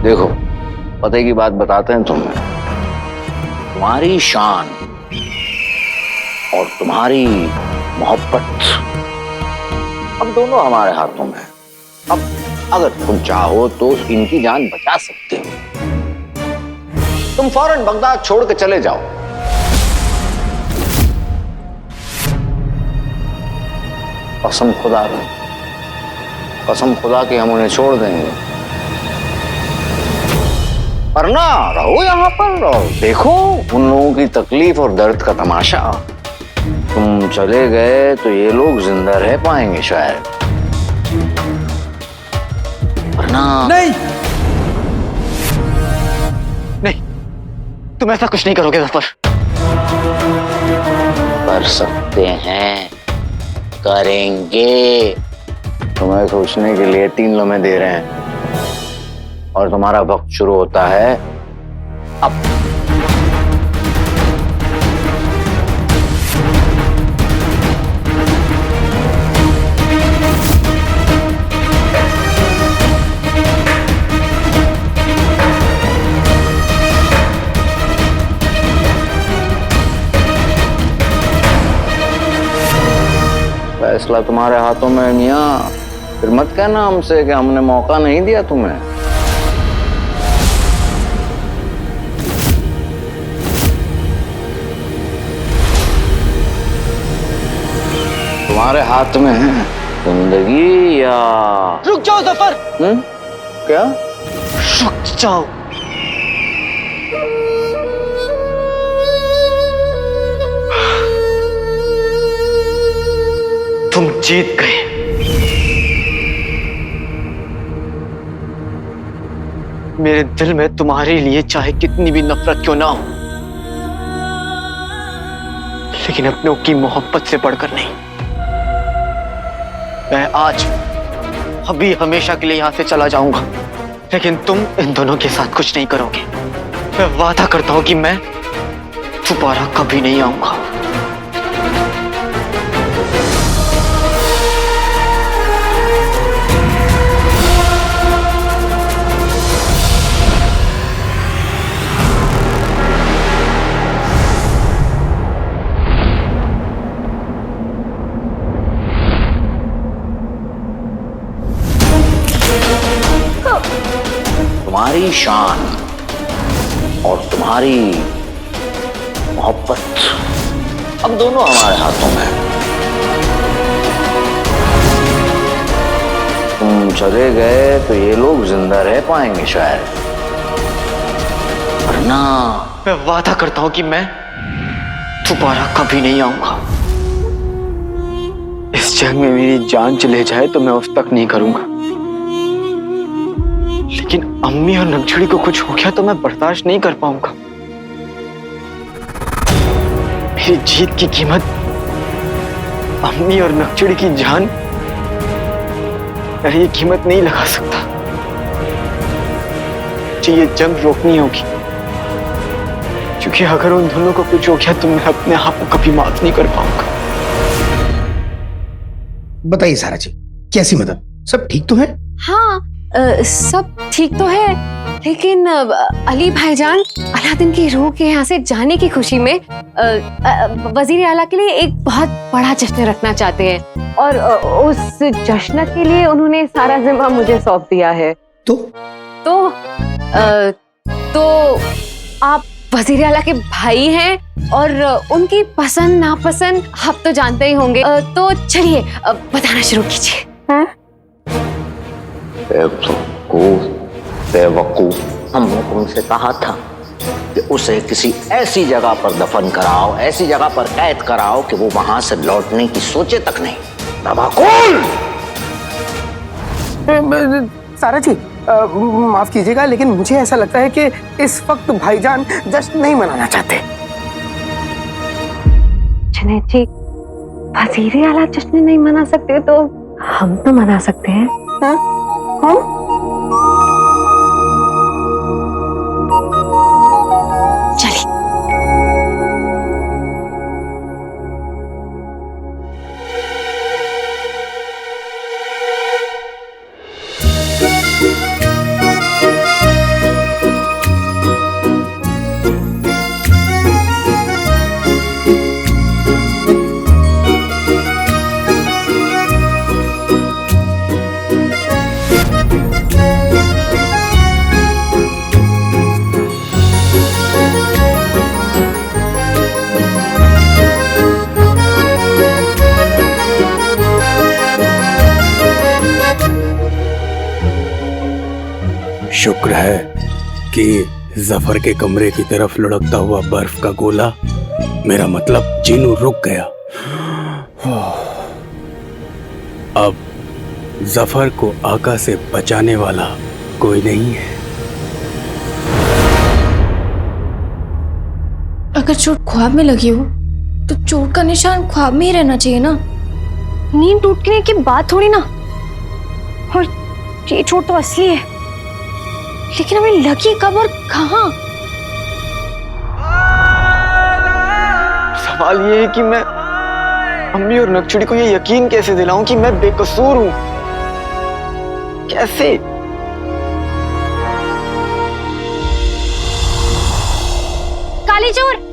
देखो, पते की बात बताते हैं तुम्हें। तुम्हारी शान और तुम्हारी मोहब्बत अब दोनों हमारे हाथों में है। अब अगर तुम चाहो तो इनकी जान बचा सकते हो। तुम फौरन बगदाद छोड़ के चले जाओ। कसम खुदा की हम उन्हें छोड़ देंगे। पर ना रहो यहाँ पर और देखो उन लोगों की तकलीफ और दर्द का तमाशा। तुम चले गए तो ये लोग जिंदा रह पाएंगे शायद, वरना नहीं नहीं, तुम ऐसा कुछ नहीं करोगे जफर। कर सकते हैं, करेंगे। तुम्हें सोचने के लिए 3 लम्हे दे रहे हैं और तुम्हारा वक्त शुरू होता है अब। फैसला तुम्हारे हाथों में है मियां। फिर मत कहना हमसे कि हमने मौका नहीं दिया तुम्हें। तुम्हारे हाथ में है जिंदगी या... रुक जाओ जफर। क्या? रुक जाओ। तुम जीत गए। मेरे दिल में तुम्हारे लिए चाहे कितनी भी नफरत क्यों ना हो, लेकिन अपनों की मोहब्बत से बढ़कर नहीं। मैं आज अभी हमेशा के लिए यहां से चला जाऊंगा, लेकिन तुम इन दोनों के साथ कुछ नहीं करोगे। मैं वादा करता हूं कि मैं दोबारा कभी नहीं आऊंगा। तुम्हारी शान और तुम्हारी मोहब्बत अब दोनों हमारे हाथों में है। तुम चले गए तो ये लोग जिंदा रह पाएंगे शायद, वरना... मैं वादा करता हूं कि मैं दोबारा कभी नहीं आऊंगा। इस जंग में मेरी जान चले जाए तो मैं उस तक नहीं करूंगा, लेकिन अम्मी और नगछड़ी को कुछ हो गया तो मैं बर्दाश्त नहीं कर पाऊंगा। मेरी जीत की कीमत अम्मी और नगछड़ी की जान, मैं ये कीमत नहीं लगा सकता। मुझे ये जंग रोकनी होगी, क्योंकि अगर उन दोनों को कुछ हो गया तो मैं अपने आप को कभी माफ नहीं कर पाऊंगा। बताइए सारा जी, कैसी मदद? सब ठीक तो है? हाँ, सब ठीक तो है, लेकिन अली भाईजान अलादीन की रूह के यहाँ से जाने की खुशी में वजीर आला के लिए एक बहुत बड़ा जश्न रखना चाहते हैं, और उस जश्न के लिए उन्होंने सारा जिम्मा मुझे सौंप दिया है। तो आप वजीर आला के भाई हैं और उनकी पसंद नापसंद आप तो जानते ही होंगे। तो चलिए बताना शुरू कीजिए। बेवकूफ, हमने तुमसे कहा था कि उसे किसी ऐसी जगह पर दफन कराओ, ऐसी जगह पर कैद कराओ कि वो वहां से लौटने की सोचे तक नहीं। तबाकुल! सारा जी, माफ कीजिएगा, लेकिन मुझे ऐसा लगता है कि इस वक्त भाईजान जश्न नहीं मनाना चाहते। जुनैद जी, वजीर आला जश्न नहीं मना सकते तो हम तो मना सकते हैं। हम? चलिए। जफर के कमरे की तरफ लुढ़कता हुआ बर्फ का गोला, मेरा मतलब जीनू रुक गया। अब जफर को आका से बचाने वाला कोई नहीं है। अगर चोट ख्वाब में लगी हो तो चोट का निशान ख्वाब में ही रहना चाहिए ना। नींद टूटने के बाद थोड़ी ना। और ये चोट तो असली है, लेकिन हमें लगी कब और कहाँ? सवाल ये है कि मैं अम्मी और नक्शुड़ी को ये यकीन कैसे दिलाऊं कि मैं बेकसूर हूं। कैसे? काली चोर!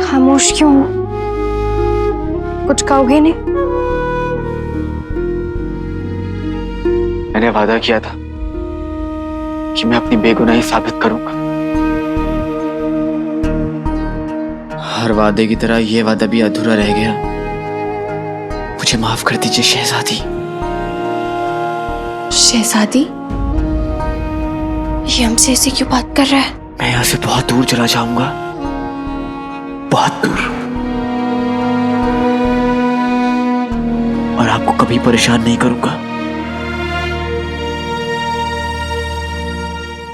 खामोश क्यों हो? कुछ कहोगे नहीं? मैंने वादा किया था कि मैं अपनी बेगुनाही साबित करूंगा। हर वादे की तरह यह वादा भी अधूरा रह गया। मुझे माफ कर दीजिए शहजादी। शहजादी, ये हमसे ऐसे क्यों बात कर रहा है? मैं यहाँ से बहुत दूर चला जाऊंगा, बहुत दूर, और आपको कभी परेशान नहीं करूंगा।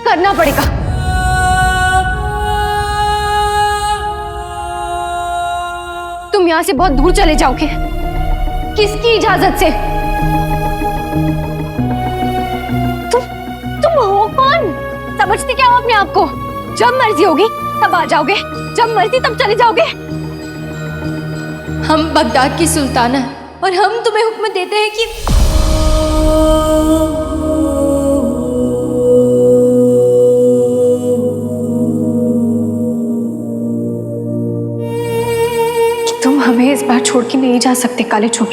करना पड़ेगा। तुम यहां से बहुत दूर चले जाओगे। किसकी इजाजत से? तुम हो कौन? समझते क्या हो अपने आप को? जब मर्जी होगी तब आ जाओगे, जब मर्जी तब चले जाओगे। हम बगदाद की सुल्ताना है और हम तुम्हें हुक्म देते हैं कि तुम हमें इस बार छोड़ के नहीं जा सकते काले चोर।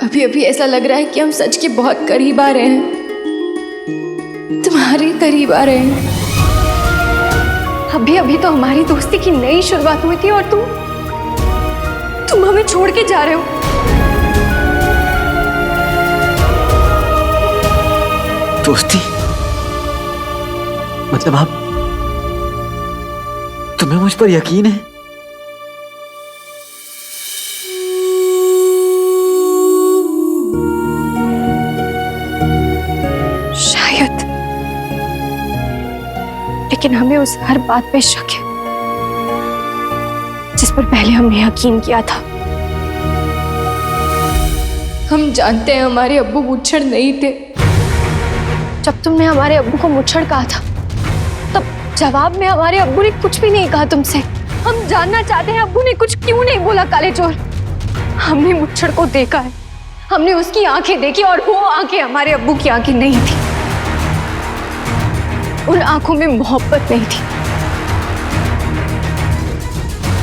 अभी अभी ऐसा लग रहा है कि हम सच के बहुत करीब आ रहे हैं, तुम्हारे करीब आ रहे हैं। अभी अभी तो हमारी दोस्ती की नई शुरुआत हुई थी और तुम हमें छोड़ के जा रहे हो। दोस्ती? मतलब आप, तुम्हें मुझ पर यकीन है? शायद, लेकिन हमें उस हर बात पे शक है जिस पर पहले हमने यकीन किया था। हम जानते हैं हमारे अब्बू मुच्छड़ नहीं थे। जब तुमने हमारे अब्बू को मुच्छड़ कहा था, तब जवाब में हमारे अब्बू ने कुछ भी नहीं कहा तुमसे। हम जानना चाहते हैं अब्बू ने कुछ क्यों नहीं बोला काले चोर। हमने मुच्छड़ को देखा है, हमने उसकी आंखें देखी और वो आंखें हमारे अब्बू की आंखें नहीं थी। उन आंखों में मोहब्बत नहीं थी,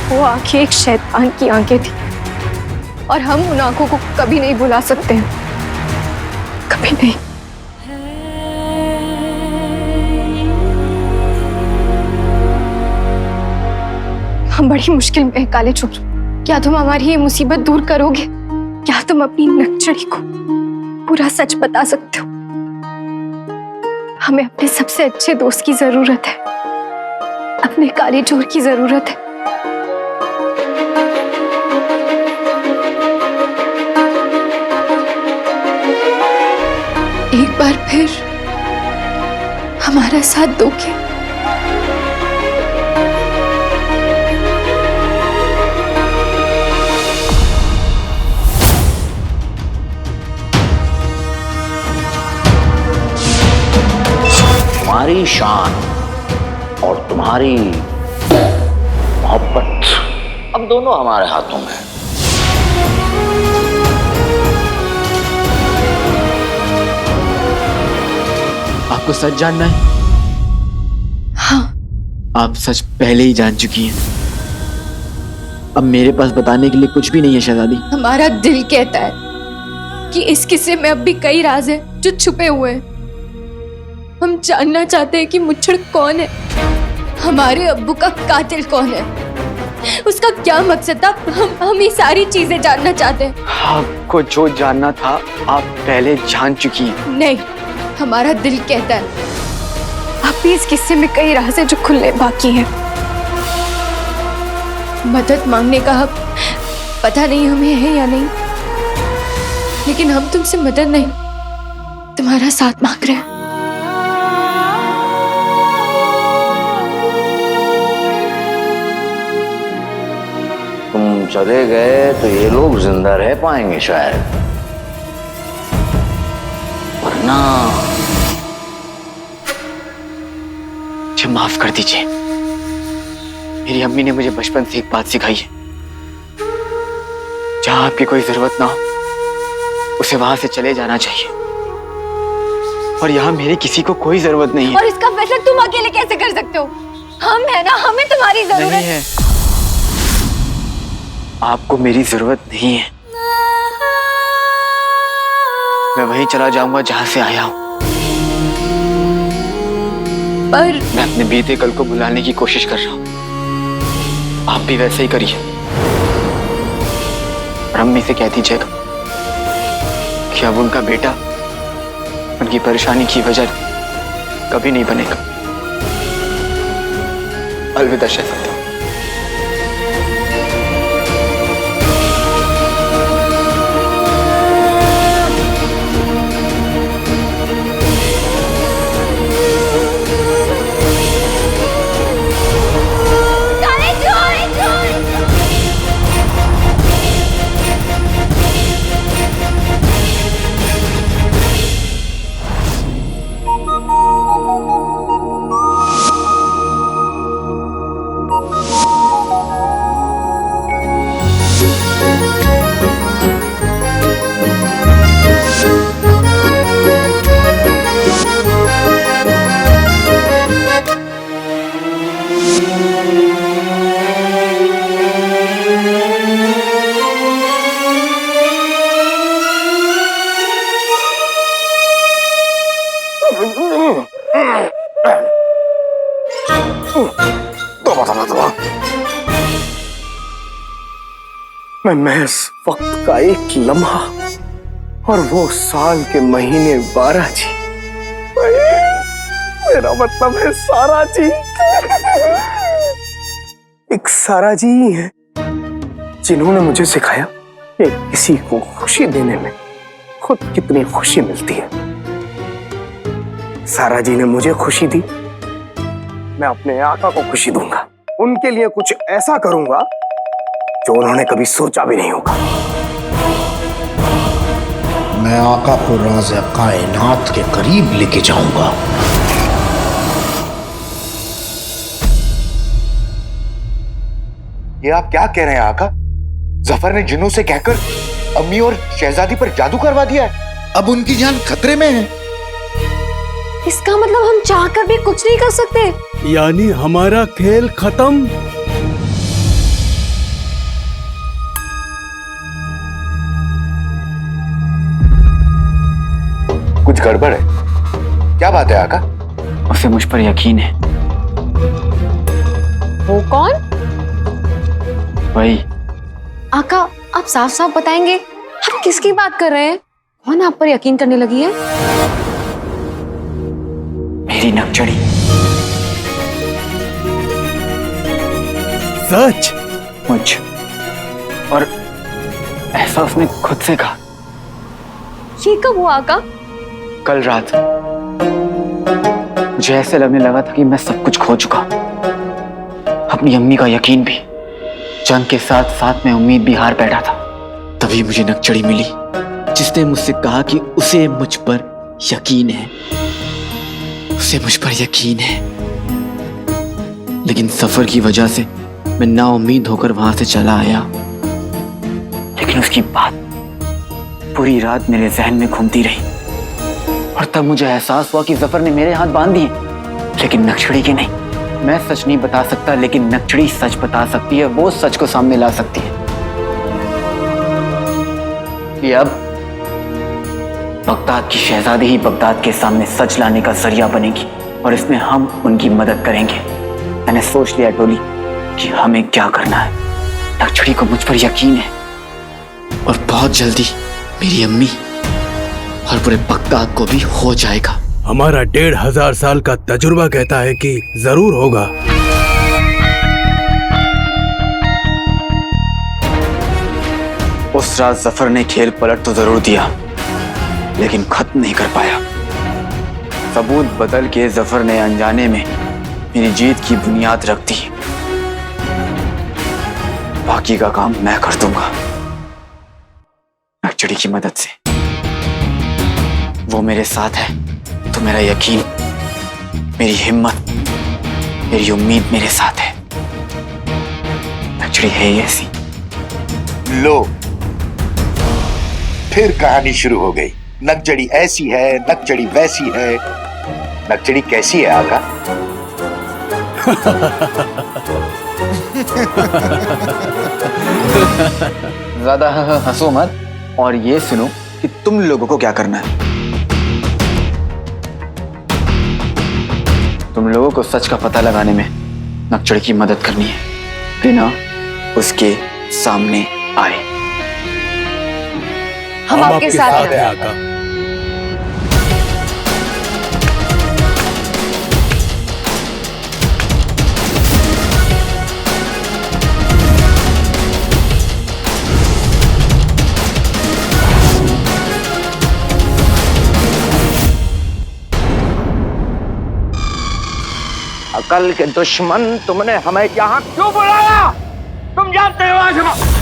वो आंखें एक शैतान की आंखें थी और हम उन आंखों को कभी नहीं भुला सकते हैं, कभी नहीं। हम बड़ी मुश्किल में हैं काले चोर। क्या तुम हमारी ये मुसीबत दूर करोगे? क्या तुम अपनी नक्चड़ी को पूरा सच बता सकते हो? हमें अपने सबसे अच्छे दोस्त की जरूरत है, अपने काले चोर की जरूरत है। एक बार फिर हमारा साथ दोगे? तुम्हारी शान और तुम्हारी मोहब्बत अब दोनों हमारे हाथों में है। आपको सच जानना है? हाँ, आप सच पहले ही जान चुकी हैं। अब मेरे पास बताने के लिए कुछ भी नहीं है शहजादी। हमारा दिल कहता है कि इस किस्से में अब भी कई राज हैं जो छुपे हुए हैं। हम जानना चाहते हैं कि मुच्छड़ कौन है, हमारे अब्बू का कातिल कौन है, उसका क्या मकसद था। हम ये सारी चीजें जानना चाहते हैं। आपको जो जानना था आप पहले जान चुकी हैं। नहीं, हमारा दिल कहता है अब भी इस किस्से में कई राज हैं जो खुलने बाकी हैं। मदद मांगने का हक पता नहीं हमें है या नहीं, लेकिन हम तुमसे मदद नहीं, तुम्हारा साथ मांग रहे हैं। तुम चले गए तो ये लोग जिंदा रह पाएंगे शायद, वरना मुझे माफ कर दीजिए। मेरी अम्मी ने मुझे बचपन से एक बात सिखाई है, जहां आपकी कोई जरूरत ना हो उसे वहां से चले जाना चाहिए, और यहाँ मेरी किसी को कोई जरूरत नहीं है। और इसका फैसला तुम अकेले कैसे कर सकते हो? हम है ना, हमें तुम्हारी जरूरत नहीं है। आपको मेरी जरूरत नहीं है। मैं वहीं चला जाऊंगा जहां से आया हूं। पर मैं अपने बीते कल को बुलाने की कोशिश कर रहा हूं, आप भी वैसे ही करिए। और अम्मी से कह दीजिएगा कि अब उनका बेटा उनकी परेशानी की वजह कभी नहीं बनेगा। अलविदा शहजादा। मैं महज वक्त का एक लम्हा और वो साल के महीने 12 जी। मेरा मतलब है सारा जी। एक सारा जी ही है जिन्होंने मुझे सिखाया कि किसी को खुशी देने में खुद कितनी खुशी मिलती है। सारा जी ने मुझे खुशी दी, मैं अपने आका को खुशी दूंगा। उनके लिए कुछ ऐसा करूंगा जो उन्होंने कभी सोचा भी नहीं होगा। मैं आका को राज़ कायनात के करीब लेके जाऊंगा। ये आप क्या कह रहे हैं आका? जफर ने जिन्नों से कहकर अम्मी और शहजादी पर जादू करवा दिया है। अब उनकी जान खतरे में है। इसका मतलब हम चाहकर भी कुछ नहीं कर सकते। यानी हमारा खेल खत्म। कुछ गड़बड़ है, क्या बात है आका? उसे मुझ पर यकीन है। वो कौन? वही। आका, आप साफ साफ बताएंगे आप किसकी बात कर रहे हैं? कौन आप पर यकीन करने लगी है? मेरी नकचड़ी। सच? मुझ। और ऐसा उसने खुद से कहा। ये कब हुआ आका? कल रात मुझे ऐसे लगने लगा था कि मैं सब कुछ खो चुका, अपनी अम्मी का यकीन भी, जंग के साथ साथ में उम्मीद भी हार बैठा था। तभी मुझे नकचड़ी मिली जिसने मुझसे कहा कि उसे मुझ पर यकीन है, उसे मुझ पर यकीन है। लेकिन सफर की वजह से मैं नाउम्मीद होकर वहां से चला आया। लेकिन उसकी बात पूरी रात मेरे जहन में घूमती रही। और तब मुझे एहसास हुआ कि जफर ने मेरे हाथ बांध दिए, लेकिन नक्शड़ी के नहीं। मैं सच नहीं बता सकता, लेकिन नक्शड़ी सच बता सकती है। वो सच को सामने ला सकती है कि अब बगदाद की शहजादी ही बगदाद के सामने सच लाने का जरिया बनेगी, और इसमें हम उनकी मदद करेंगे। मैंने सोच लिया टोली कि हमें क्या करना है। नक्शड़ी को मुझ पर यकीन है, और बहुत जल्दी मेरी अम्मी और पूरे बगदाद को भी हो जाएगा। हमारा 1500 साल का तजुर्बा कहता है कि जरूर होगा। उस रात जफर ने खेल पलट तो जरूर दिया, लेकिन खत्म नहीं कर पाया। सबूत बदल के जफर ने अनजाने में मेरी जीत की बुनियाद रख दी। बाकी का काम मैं कर दूंगा नक्शड़ी की मदद से। वो मेरे साथ है तो मेरा यकीन, मेरी हिम्मत, मेरी उम्मीद मेरे साथ है। नक्शड़ी है ही ऐसी। लो, फिर कहानी शुरू हो गई। नक्शड़ी ऐसी है, नक्शड़ी वैसी है। नक्शड़ी कैसी है आका? ज्यादा हंसो मत, और ये सुनो कि तुम लोगों को क्या करना है। तुम लोगों को सच का पता लगाने में नक्शड़ी की मदद करनी है, बिना उसके सामने आए। हम आपके साथ हैं आका। अकल के दुश्मन, तुमने हमें यहाँ क्यों बुलाया? तुम जानते हो आज हम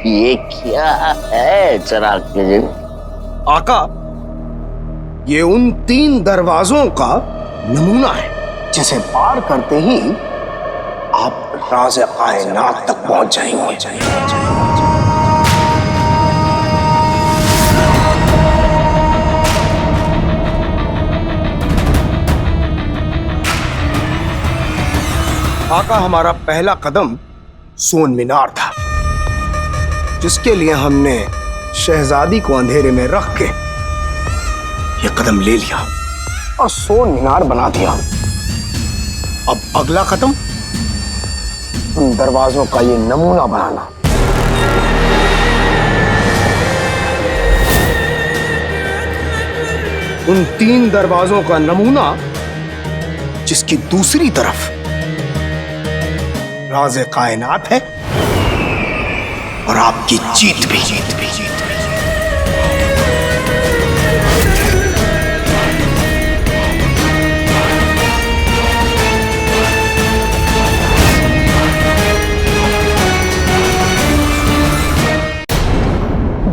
ये क्या है चिराग के जिन? आका, ये उन 3 दरवाजों का नमूना है जिसे पार करते ही आप राज़ कायनात तक पहुंच जाएंगे। आका, हमारा पहला कदम सोन मीनार था, जिसके लिए हमने शहजादी को अंधेरे में रख के यह कदम ले लिया और सोन मीनार बना दिया। अब अगला कदम उन दरवाजों का ये नमूना बनाना। उन 3 दरवाजों का नमूना जिसकी दूसरी तरफ राज़े कायनात है और आपकी जीत भी।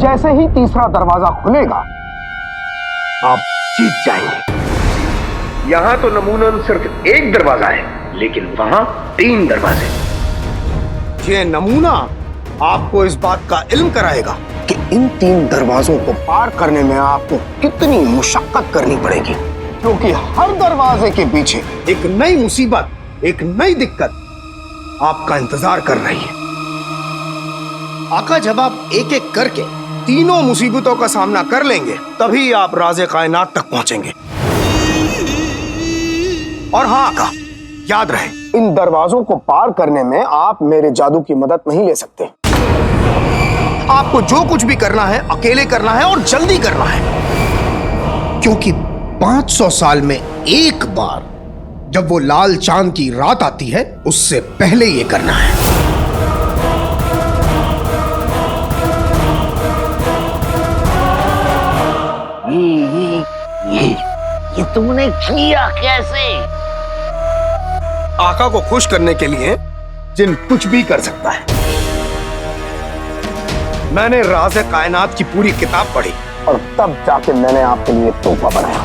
जैसे ही तीसरा दरवाजा खुलेगा आप जीत जाएंगे। यहां तो नमूनन सिर्फ एक दरवाजा है, लेकिन वहां 3 दरवाजे। ये नमूना आपको इस बात का इल्म कराएगा कि इन 3 दरवाजों को पार करने में आपको कितनी मुशक्कत करनी पड़ेगी, क्योंकि हर दरवाजे के पीछे एक नई मुसीबत, एक नई दिक्कत आपका इंतजार कर रही है। आका, जब आप एक एक करके तीनों मुसीबतों का सामना कर लेंगे, तभी आप राज़े कायनात तक पहुंचेंगे। और हाँ आका, याद रहे, इन दरवाजों को पार करने में आप मेरे जादू की मदद नहीं ले सकते। आपको जो कुछ भी करना है अकेले करना है और जल्दी करना है, क्योंकि 500 साल में एक बार जब वो लाल चांद की रात आती है, उससे पहले ये करना है। ये तुमने किया कैसे? आका को खुश करने के लिए जिन कुछ भी कर सकता है। मैंने राज़े कायनात की पूरी किताब पढ़ी और तब जाके मैंने आपके लिए तोहफा बनाया।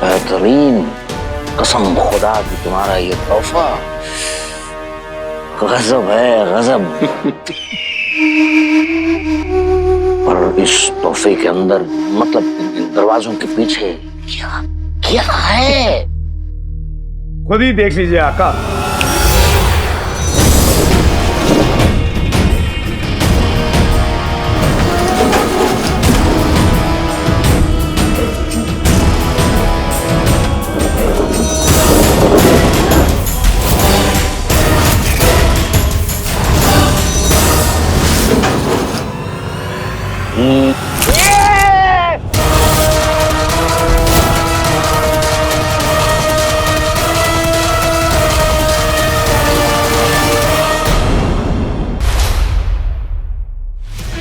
बेहतरीन, कसम खुदा की तुम्हारा ये तोहफा गजब है, गजब। पर इस तोहफे के अंदर, मतलब दरवाजों के पीछे क्या क्या है? खुद ही देख लीजिए आका।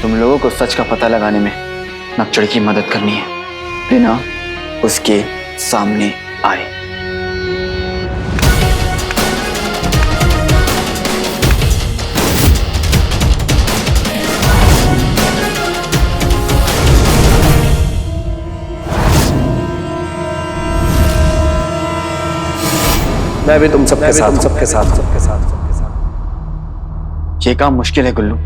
तुम लोगों को सच का पता लगाने में नक्चड़ की मदद करनी है, बिना उसके सामने आए। मैं भी तुम सबके साथ। ये काम मुश्किल है गुल्लू।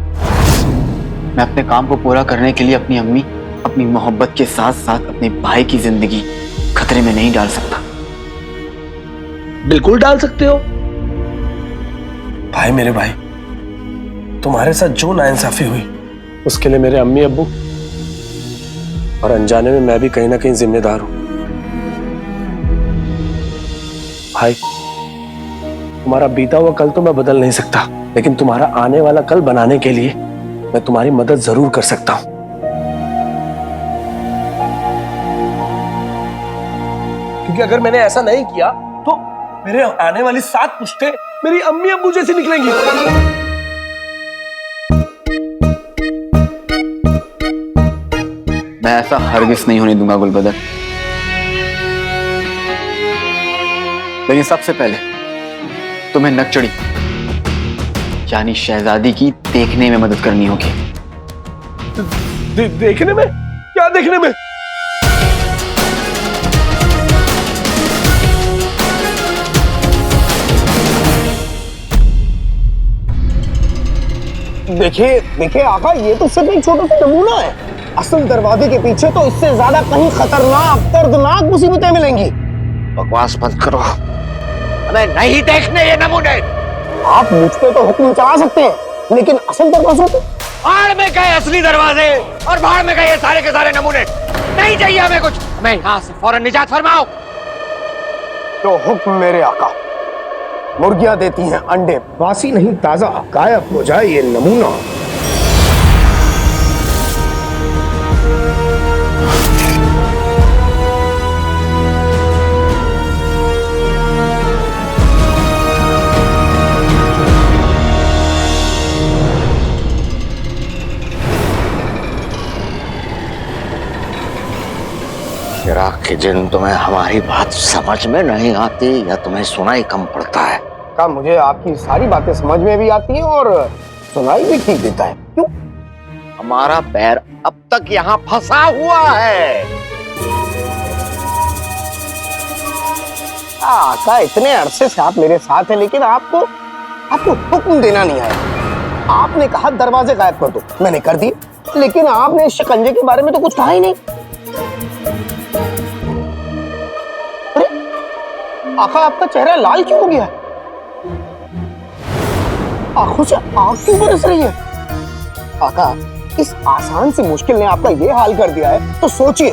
मैं अपने काम को पूरा करने के लिए अपनी अम्मी, अपनी मोहब्बत के साथ साथ अपने भाई की जिंदगी खतरे में नहीं डाल सकता। बिल्कुल डाल सकते हो भाई, मेरे भाई। तुम्हारे साथ जो नाइंसाफी हुई उसके लिए मेरे अम्मी अब्बू और अनजाने में मैं भी कहीं ना कहीं जिम्मेदार हूं। भाई, तुम्हारा बीता हुआ कल तो मैं बदल नहीं सकता, लेकिन तुम्हारा आने वाला कल बनाने के लिए मैं तुम्हारी मदद जरूर कर सकता हूं। क्योंकि अगर मैंने ऐसा नहीं किया तो मेरे आने वाली 7 पुश्तें मेरी अम्मी अब्बू जैसी निकलेंगी। मैं ऐसा हरगिज नहीं होने दूंगा गुलबदर। लेकिन सबसे पहले तुम्हें नक्चड़ी यानी शहजादी की देखने में मदद करनी होगी। देखने में? क्या देखने में? देखिए आका, ये तो सिर्फ एक छोटा सा नमूना है। असल दरवाजे के पीछे तो इससे ज्यादा कहीं खतरनाक, दर्दनाक मुसीबतें मिलेंगी। बकवास बंद करो, हमें नहीं देखने ये नमूने। आप मुझ पे तो हुक्म चला सकते हैं, लेकिन असल दरवाजों पे भाड़ में गए असली दरवाजे और भाड़ में गए ये सारे के सारे नमूने। नहीं चाहिए हमें कुछ, हमें यहाँ से फौरन निजात फरमाओ। तो हुक्म मेरे आका। मुर्गियां देती हैं अंडे, बासी नहीं ताजा, गायब हो जाए ये नमूना। चिराग के जिन, तुम्हें हमारी बात समझ में नहीं आती या तुम्हें सुनाई कम पड़ता है? का मुझे आपकी सारी बातें समझ में भी आती हैं और सुनाई भी ठीक देता है। क्यों? हमारा पैर अब तक यहाँ फंसा हुआ है। आका, इतने अरसे से आप मेरे साथ हैं, लेकिन आपको हुक्म देना नहीं आया। आपने कहा दरवाजे गायब कर दो, मैंने कर दिए, लेकिन आपने इस शिकंजे के बारे में तो कुछ कहा ही नहीं। अरे आका, आपका चेहरा लाल क्यों हो गया? आंखों से आग क्यों बरस रही है? आका, इस आसान सी मुश्किल ने आपका ये हाल कर दिया है, तो सोचिए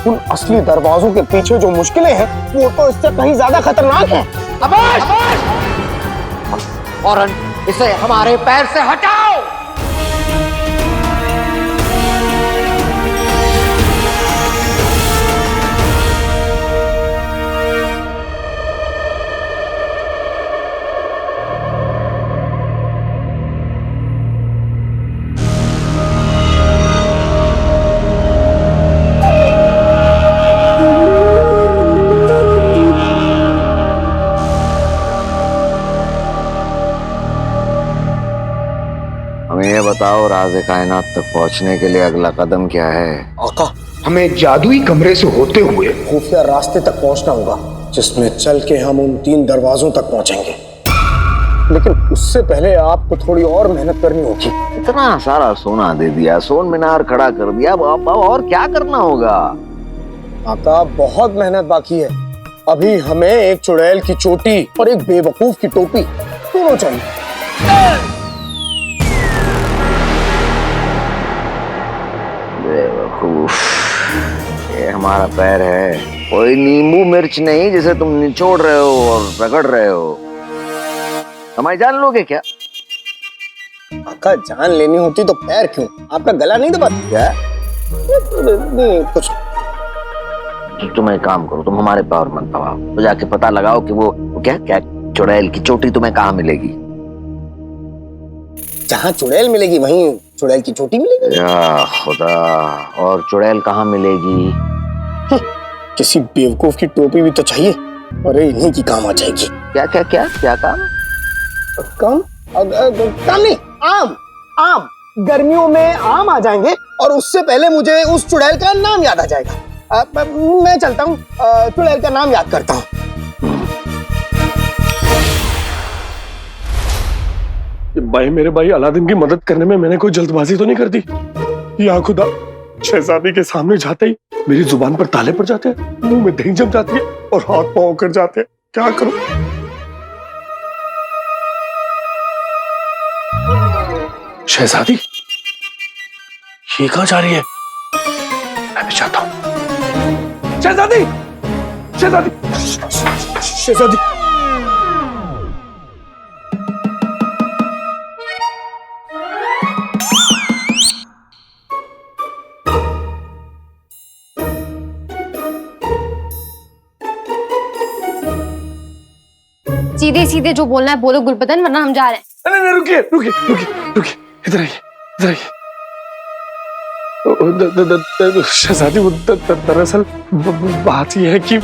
उन असली दरवाजों के पीछे जो मुश्किलें हैं वो तो इससे कहीं ज्यादा खतरनाक हैं। फौरन इसे हमारे पैर से हटाओ। राज़ कायनात तक पहुंचने के लिए अगला कदम क्या है? आका, हमें जादुई कमरे से होते हुए खुफिया रास्ते तक पहुंचना होगा, जिसमें चल के हम उन 3 दरवाजों तक पहुंचेंगे। लेकिन उससे पहले आपको थोड़ी और मेहनत करनी होगी। इतना सारा सोना दे दिया, सोन मीनार खड़ा कर दिया, अब और क्या करना होगा? आका, बहुत मेहनत बाकी है। अभी हमें एक चुड़ैल की चोटी और एक बेवकूफ की टोपी दोनों चाहिए। बेवकूफ, ये हमारा पैर है, कोई नींबू मिर्च नहीं जिसे तुम निचोड़ रहे हो और रगड़ रहे हो। हमारी जान लोगे क्या? आका, जान लेनी होती तो पैर क्यों? आपका गला नहीं दबाती क्या? नहीं कुछ। तो तुम एक काम करो, तुम हमारे पावर मत दबाओ, तो जाके पता लगाओ कि वो क्या क्या चुड़ैल की चोटी तुम्हें कहाँ मिलेगी। जहाँ चुड़ैल मिलेगी वहीं चुड़ैल की चोटी मिलेगी। या खुदा, और चुड़ैल कहाँ मिलेगी? किसी बेवकूफ की टोपी भी तो चाहिए, अरे इन्हीं की काम आ जाएगी। क्या क्या क्या क्या काम? काम काम नहीं, आम। आम, गर्मियों में आम आ जाएंगे और उससे पहले मुझे उस चुड़ैल का नाम याद आ जाएगा। मैं चलता हूँ, चुड़ैल का नाम याद करता हूँ। भाई, मेरे भाई अलादीन की मदद करने में मैंने कोई जल्दबाजी तो नहीं कर दी? या खुदा, शहजादी के सामने जाते ही मेरी जुबान पर ताले पड़ जाते हैं, मुंह में दही जम जाती है और हाथ पांव उखड़ जाते हैं। क्या करूं? शहजादी, ये कहां जा रही है? मैं भी चाहता हूं। शहजादी, शहजादी, शहजादी। सीधे सीधे जो बोलना है बोलो गुलबदन, वरना हम जा रहे हैं। नहीं, रुकिए रुकिए रुकिए रुकिए, इधर आइए, इधर आइए। शहजादी, दरअसल बात यह है कि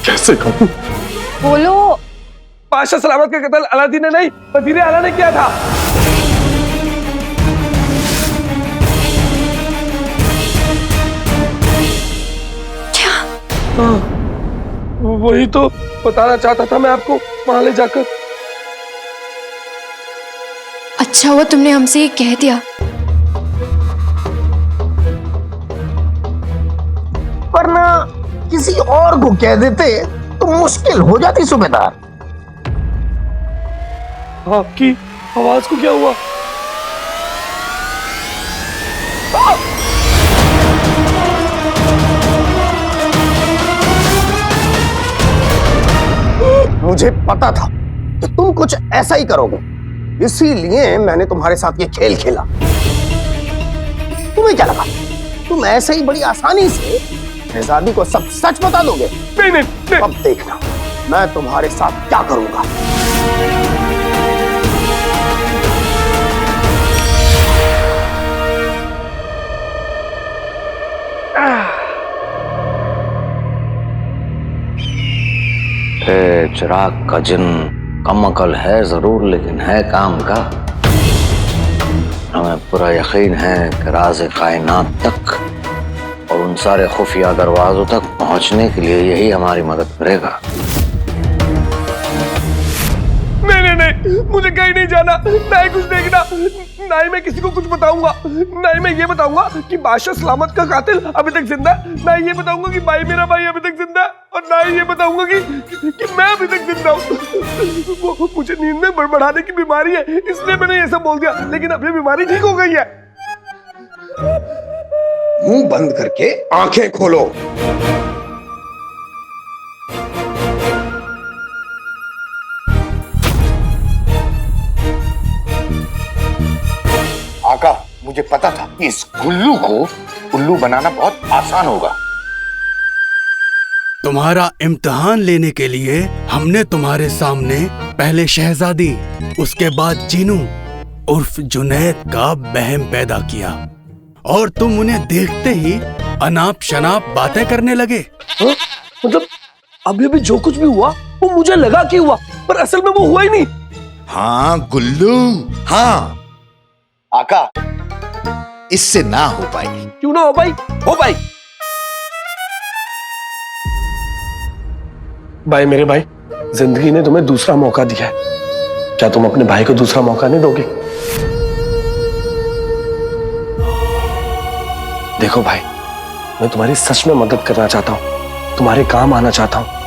कैसे कहूं? बोलो। बादशाह सलामत का कत्ल अलादीन ने नहीं, वजीर आला ने किया था। क्या? हाँ, वही तो बताना चाहता था मैं आपको, वहां ले जाकर। अच्छा हुआ तुमने हमसे ये कह दिया। वरना किसी और को कह देते तो मुश्किल हो जाती सूबेदार। आपकी आवाज को क्या हुआ? मुझे पता था कि तुम कुछ ऐसा ही करोगे, इसीलिए मैंने तुम्हारे साथ ये खेल खेला। तुम्हें क्या लगा तुम ऐसे ही बड़ी आसानी से शहजादी को सब सच बता दोगे? नहीं नहीं, नहीं। अब देखना मैं तुम्हारे साथ क्या करूंगा। चिराग का जिन कम अकल है जरूर, लेकिन है काम का। हमें पूरा यकीन है कि राज़ कायनात तक और उन सारे खुफिया दरवाजों तक पहुंचने के लिए यही हमारी मदद करेगा। नहीं नहीं नहीं, मुझे कहीं नहीं जाना, ना ही कुछ देखना, ना ही मैं किसी को कुछ बताऊंगा, ना ही मैं ये बताऊंगा कि बादशाह सलामत का कातिल अभी तक जिंदा है, ना ही ये बताऊंगा कि भाई मेरा भाई अभी तक जिंदा है, और ना ही ये बताऊंगा कि मैं अभी तक जिंदा हूँ। मुझे नींद में बड़बड़ाने की बीमारी है, इसलिए मैंने ये सब बोल दिया, लेकिन अब ये बीमारी ठीक हो गई है। मुंह बंद करके आंखें खोलो। आका, मुझे पता था कि इस गुल्लू को उल्लू बनाना बहुत आसान होगा। तुम्हारा इम्तिहान लेने के लिए हमने तुम्हारे सामने पहले शहजादी, उसके बाद जीनू उर्फ जुनैद का बहम पैदा किया, और तुम उन्हें देखते ही अनाप शनाप बातें करने लगे। मतलब अभी अभी जो कुछ भी हुआ वो मुझे लगा कि हुआ, पर असल में वो हुआ ही नहीं। हाँ गुल्लू, हाँ। आका, इससे ना हो पाएगी। क्यों ना हो भाई? हो भाई। भाई मेरे भाई, जिंदगी ने तुम्हें दूसरा मौका दिया है, क्या तुम अपने भाई को दूसरा मौका नहीं दोगे? देखो भाई, मैं तुम्हारी सच में मदद करना चाहता हूं, तुम्हारे काम आना चाहता हूं।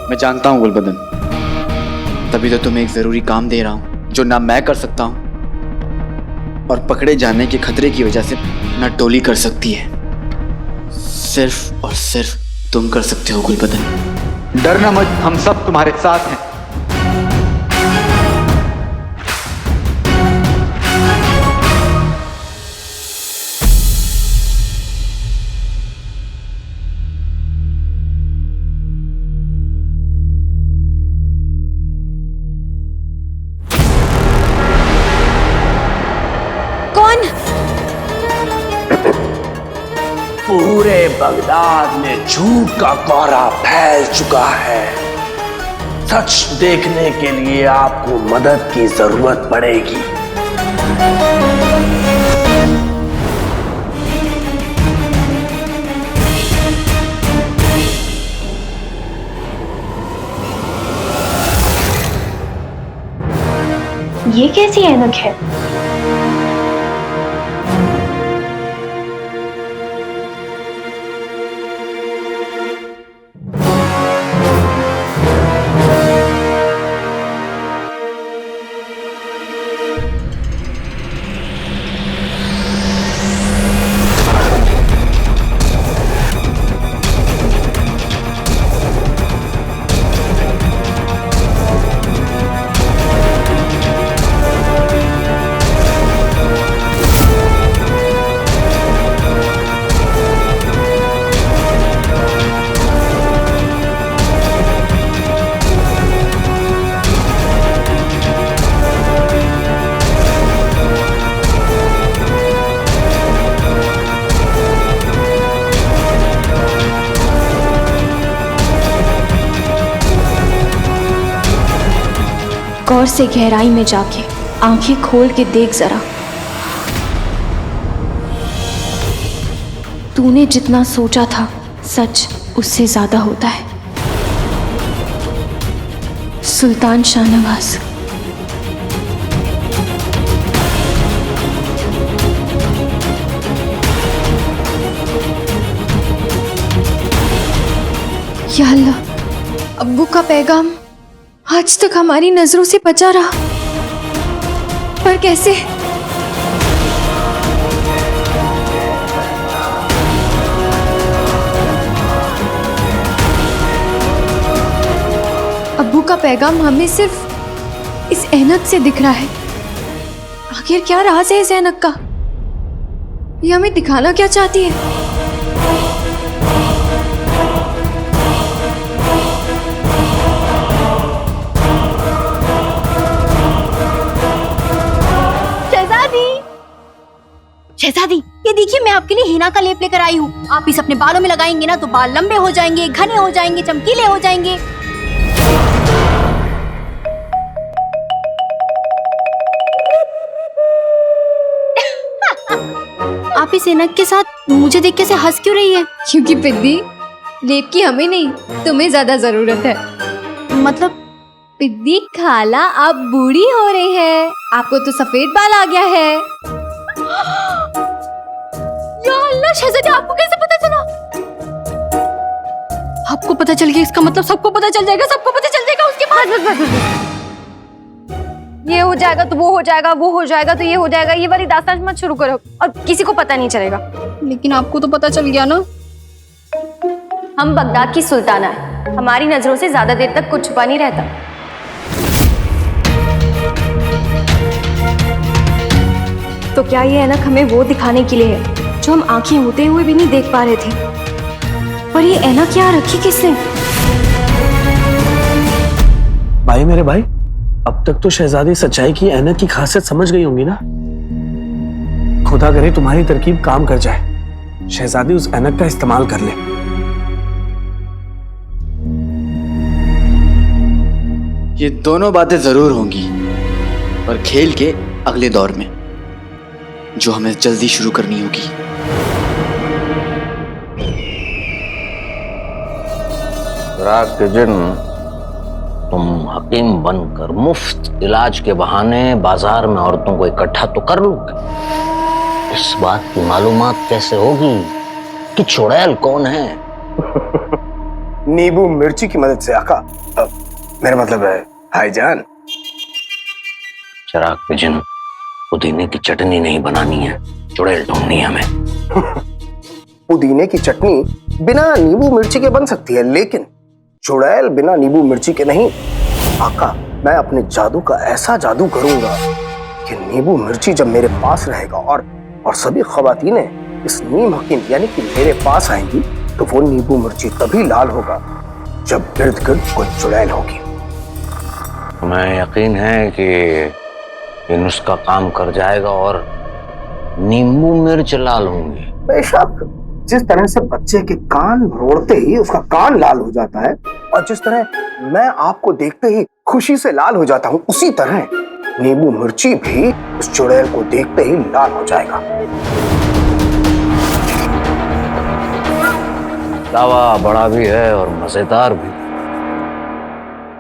मैं जानता हूं गुलबदन, तभी तो तुम्हें एक जरूरी काम दे रहा हूं जो ना मैं कर सकता हूं और पकड़े जाने के खतरे की वजह से ना टोली कर सकती है। सिर्फ और सिर्फ तुम कर सकते हो गुलबदन। डरना मत, हम सब तुम्हारे साथ हैं। पूरे बगदाद में झूठ का कोहरा फैल चुका है। सच देखने के लिए आपको मदद की जरूरत पड़ेगी। ये कैसी ऐनक है? गौर से गहराई में जाके आंखें खोल के देख जरा, तूने जितना सोचा था सच उससे ज्यादा होता है। सुल्तान शाहनवाज। या अल्लाह, अब्बू का पैगाम आज तक हमारी नजरों से बचा रहा, पर कैसे? अब्बू का पैगाम हमें सिर्फ इस ऐनक से दिख रहा है। आखिर क्या राज है इस ऐनक का? ये हमें दिखाना क्या चाहती है? शहजादी, ये देखिए मैं आपके लिए हिना का लेप लेकर आई हूँ। आप इस अपने बालों में लगाएंगे ना तो बाल लंबे हो जाएंगे, घने हो जाएंगे, चमकीले हो जाएंगे। आप इस ऐनक के साथ मुझे देख के हंस क्यों रही है? क्योंकि पिद्दी, लेप की हमें नहीं तुम्हें ज्यादा जरूरत है। मतलब पिद्दी खाला, आप बूढ़ी हो रही है, आपको तो सफेद बाल आ गया है। या अल्लाह, शहजादी आपको कैसे पता चला? आपको पता चल गया, इसका मतलब सबको पता चल जाएगा, सबको पता चल जाएगा उसके बाद। ये हो जाएगा तो वो हो जाएगा, वो हो जाएगा तो ये हो जाएगा, ये वाली दास्तान मत शुरू करो और किसी को पता नहीं चलेगा। लेकिन आपको तो पता चल गया ना। हम बगदाद की सुल्ताना है, हमारी नजरों से ज्यादा देर तक कुछ छुपा नहीं रहता। तो क्या ये ऐनक हमें वो दिखाने के लिए है जो हम आंखें होते हुए भी नहीं देख पा रहे थे? पर ये ऐनक यहाँ रखी किसने? भाई मेरे भाई, अब तक तो शहजादी सच्चाई की ऐनक की खासियत समझ गई होंगी ना। खुदा करे तुम्हारी तरकीब काम कर जाए, शहजादी उस ऐनक का इस्तेमाल कर ले। ये दोनों बातें जरूर होंगी, पर खेल के अगले दौर में, जो हमें जल्दी शुरू करनी होगी। चिराग के जिन, तुम हकीम बनकर मुफ्त इलाज के बहाने बाजार में औरतों को इकट्ठा तो कर लोगे, इस बात की मालूमात कैसे होगी कि चुड़ैल कौन है? नींबू मिर्ची की मदद से आका। मेरा मतलब है भाईजान। चिराग के जिन, पुदीने की चटनी नहीं बनानी है, चुड़ैल ढूंढनी है हमें। पुदीने की चटनी बिना नींबू मिर्ची के बन सकती है, लेकिन चुड़ैल बिना नींबू मिर्ची के नहीं। आका, मैं अपने जादू का ऐसा जादू करूंगा कि नींबू मिर्ची जब मेरे पास रहेगा और सभी खवातीनें इस नीम हकीम यानी कि मेरे पास आएंगी, तो वो नींबू मिर्ची तभी लाल होगा जब गिर्द गिर्द कोई चुड़ैल होगी। तुम्हें यकीन है कि ये नुस्खा काम कर जाएगा और नींबू मिर्च लाल होंगे? बेशक, जिस तरह से बच्चे के कान रोड़ते ही उसका कान लाल हो जाता है, और जिस तरह मैं आपको देखते ही खुशी से लाल हो जाता हूँ, उसी तरह नींबू मिर्ची भी उस चुड़ैल को देखते ही लाल हो जाएगा। दावा बड़ा भी है और मजेदार भी,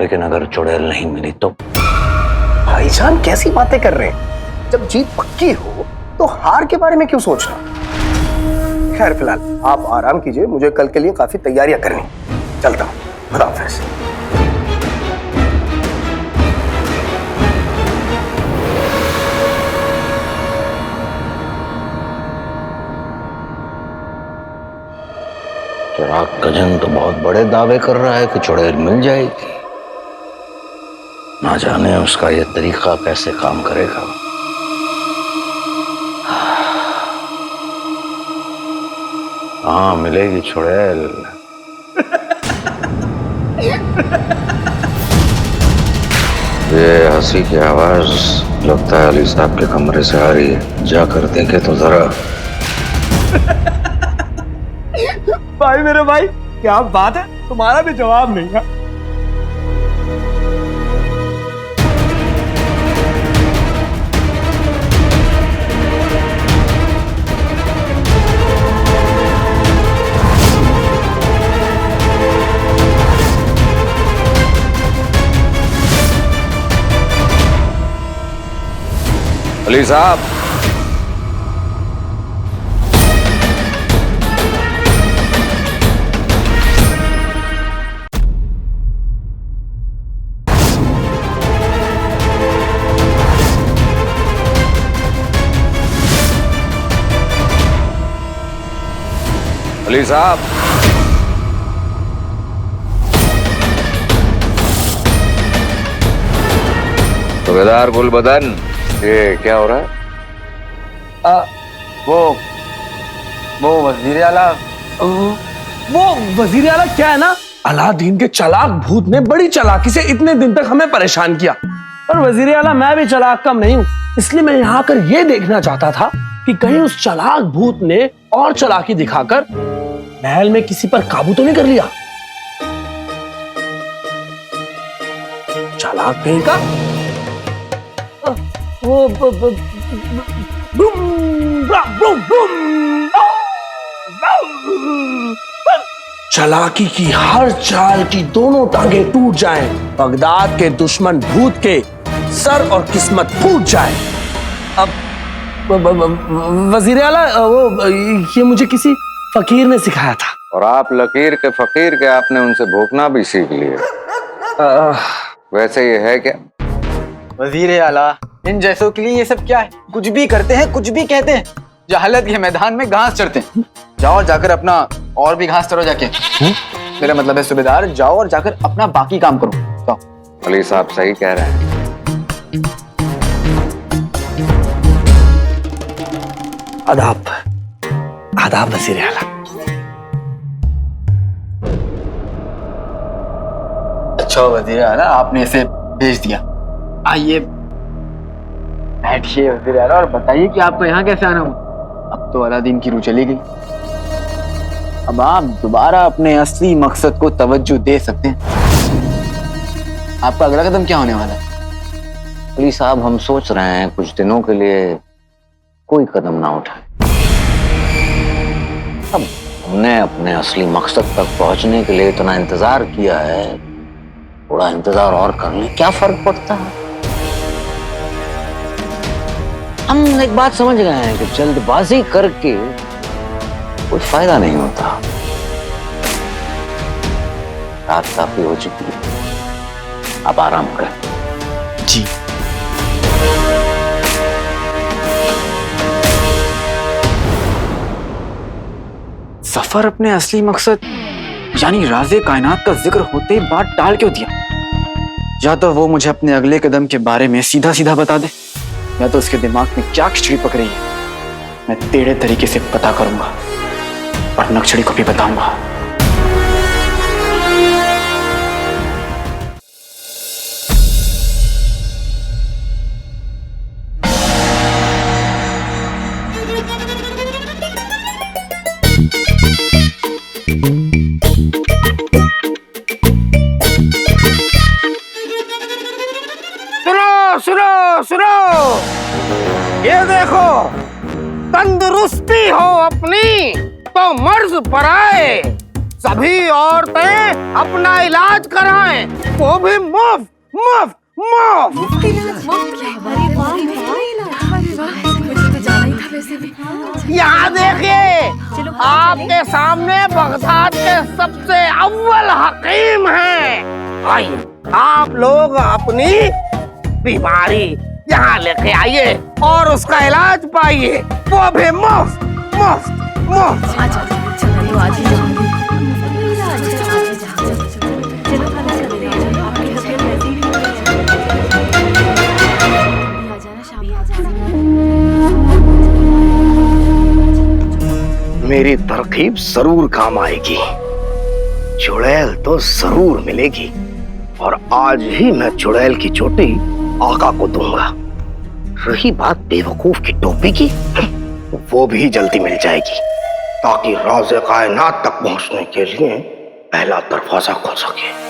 लेकिन अगर चुड़ैल नहीं मिली तो? भाईजान कैसी बातें कर रहे हैं? जब जीत पक्की हो तो हार के बारे में क्यों सोचना? खैर फिलहाल आप आराम कीजिए, मुझे कल के लिए काफी तैयारियां करनी। चलता हूँ, खुदा हाफिज़। चिराग गजन तो बहुत बड़े दावे कर रहा है कि चुड़ैल मिल जाएगी। ना जाने उसका ये तरीका कैसे काम करेगा। हाँ, मिलेगी चुड़ैल। ये हंसी की आवाज लगता है अली साहब के कमरे से आ रही है, जाकर देखे तो जरा। भाई मेरे भाई, क्या बात है, तुम्हारा भी जवाब नहीं है। अली साहब, अली साहब, सूबेदार गुलबदन, ये क्या हो रहा है? वो वजीर आला, वो वजीर आला क्या है ना, अलादीन के चालाक भूत ने बड़ी चालाकी से इतने दिन तक हमें परेशान किया। और वजीर आला, मैं भी चालाक कम नहीं हूँ, इसलिए मैं यहाँ आकर ये देखना चाहता था कि कहीं उस चालाक भूत ने और चालाकी दिखाकर महल में किसी पर काबू तो नहीं कर लिया। चालाक कहीं का वो चालाकी की हर चाल की दोनों टांगे टूट जाएं, बगदाद के दुश्मन भूत के सर और किस्मत फूट जाए। अब वजीर आला, वो ये मुझे किसी फकीर ने सिखाया था। और आप लकीर के फकीर के, आपने उनसे भोंकना भी सीख लिया। वैसे ये है क्या? वजीर आला, इन जैसों के लिए ये सब क्या है? कुछ भी करते हैं, कुछ भी कहते हैं, जहालत के मैदान में घास चढ़ते हैं। जाओ जाकर अपना और भी घास चढ़ो जाके। मेरा मतलब है सूबेदार, जाओ और जाकर अपना बाकी काम करो। जाओ। अली साहब सही कह रहे हैं। आदाब, आदाब वजीर आला। अच्छा वजीर आला, आपने इसे भेज दिया। आइए बैठिए वजीर आला और बताइए कि आपको यहाँ कैसे आना हुआ। अब तो अलादीन की रूह चली गई, अब आप दोबारा अपने असली मकसद को तवज्जो दे सकते हैं। आपका अगला कदम क्या होने वाला है? अली साहब, हम सोच रहे हैं कुछ दिनों के लिए कोई कदम ना उठाए। अब हमने अपने असली मकसद तक पहुंचने के लिए इतना इंतजार किया है, थोड़ा इंतजार और कर लें, क्या फर्क पड़ता है? हम एक बात समझ गए हैं कि जल्दबाजी करके कोई फायदा नहीं होता। रात काफी हो चुकी है, आप आराम करें। जी। सफर अपने असली मकसद यानी राज़े कायनात का जिक्र होते ही बात टाल क्यों दिया? या तो वो मुझे अपने अगले कदम के बारे में सीधा सीधा बता दे, या तो उसके दिमाग में क्या खिचड़ी पक रही है मैं टेढ़े तरीके से पता करूंगा और नक्शड़ी को भी बताऊंगा। सुनो सुनो, ये देखो, तंदुरुस्ती हो अपनी तो मर्ज पर आए। सभी औरतें अपना इलाज कराएं, वो भी मुफ्त मुफ्त मुफ्त। यहाँ देखिए, आपके सामने बगदाद के सबसे अव्वल हकीम हैं। आइए, आप लोग अपनी बीमारी यहाँ लेके आइए और उसका इलाज पाइए, वो भी मुफ्त मुफ्त मुफ्त। मेरी तरकीब जरूर काम आएगी, चुड़ैल तो जरूर मिलेगी, और आज ही मैं चुड़ैल की चोटी आका को दूंगा। रही बात बेवकूफ की टोपी की, वो भी जल्दी मिल जाएगी, ताकि राज़े कायनात तक पहुंचने के लिए पहला दरवाजा खुल सके।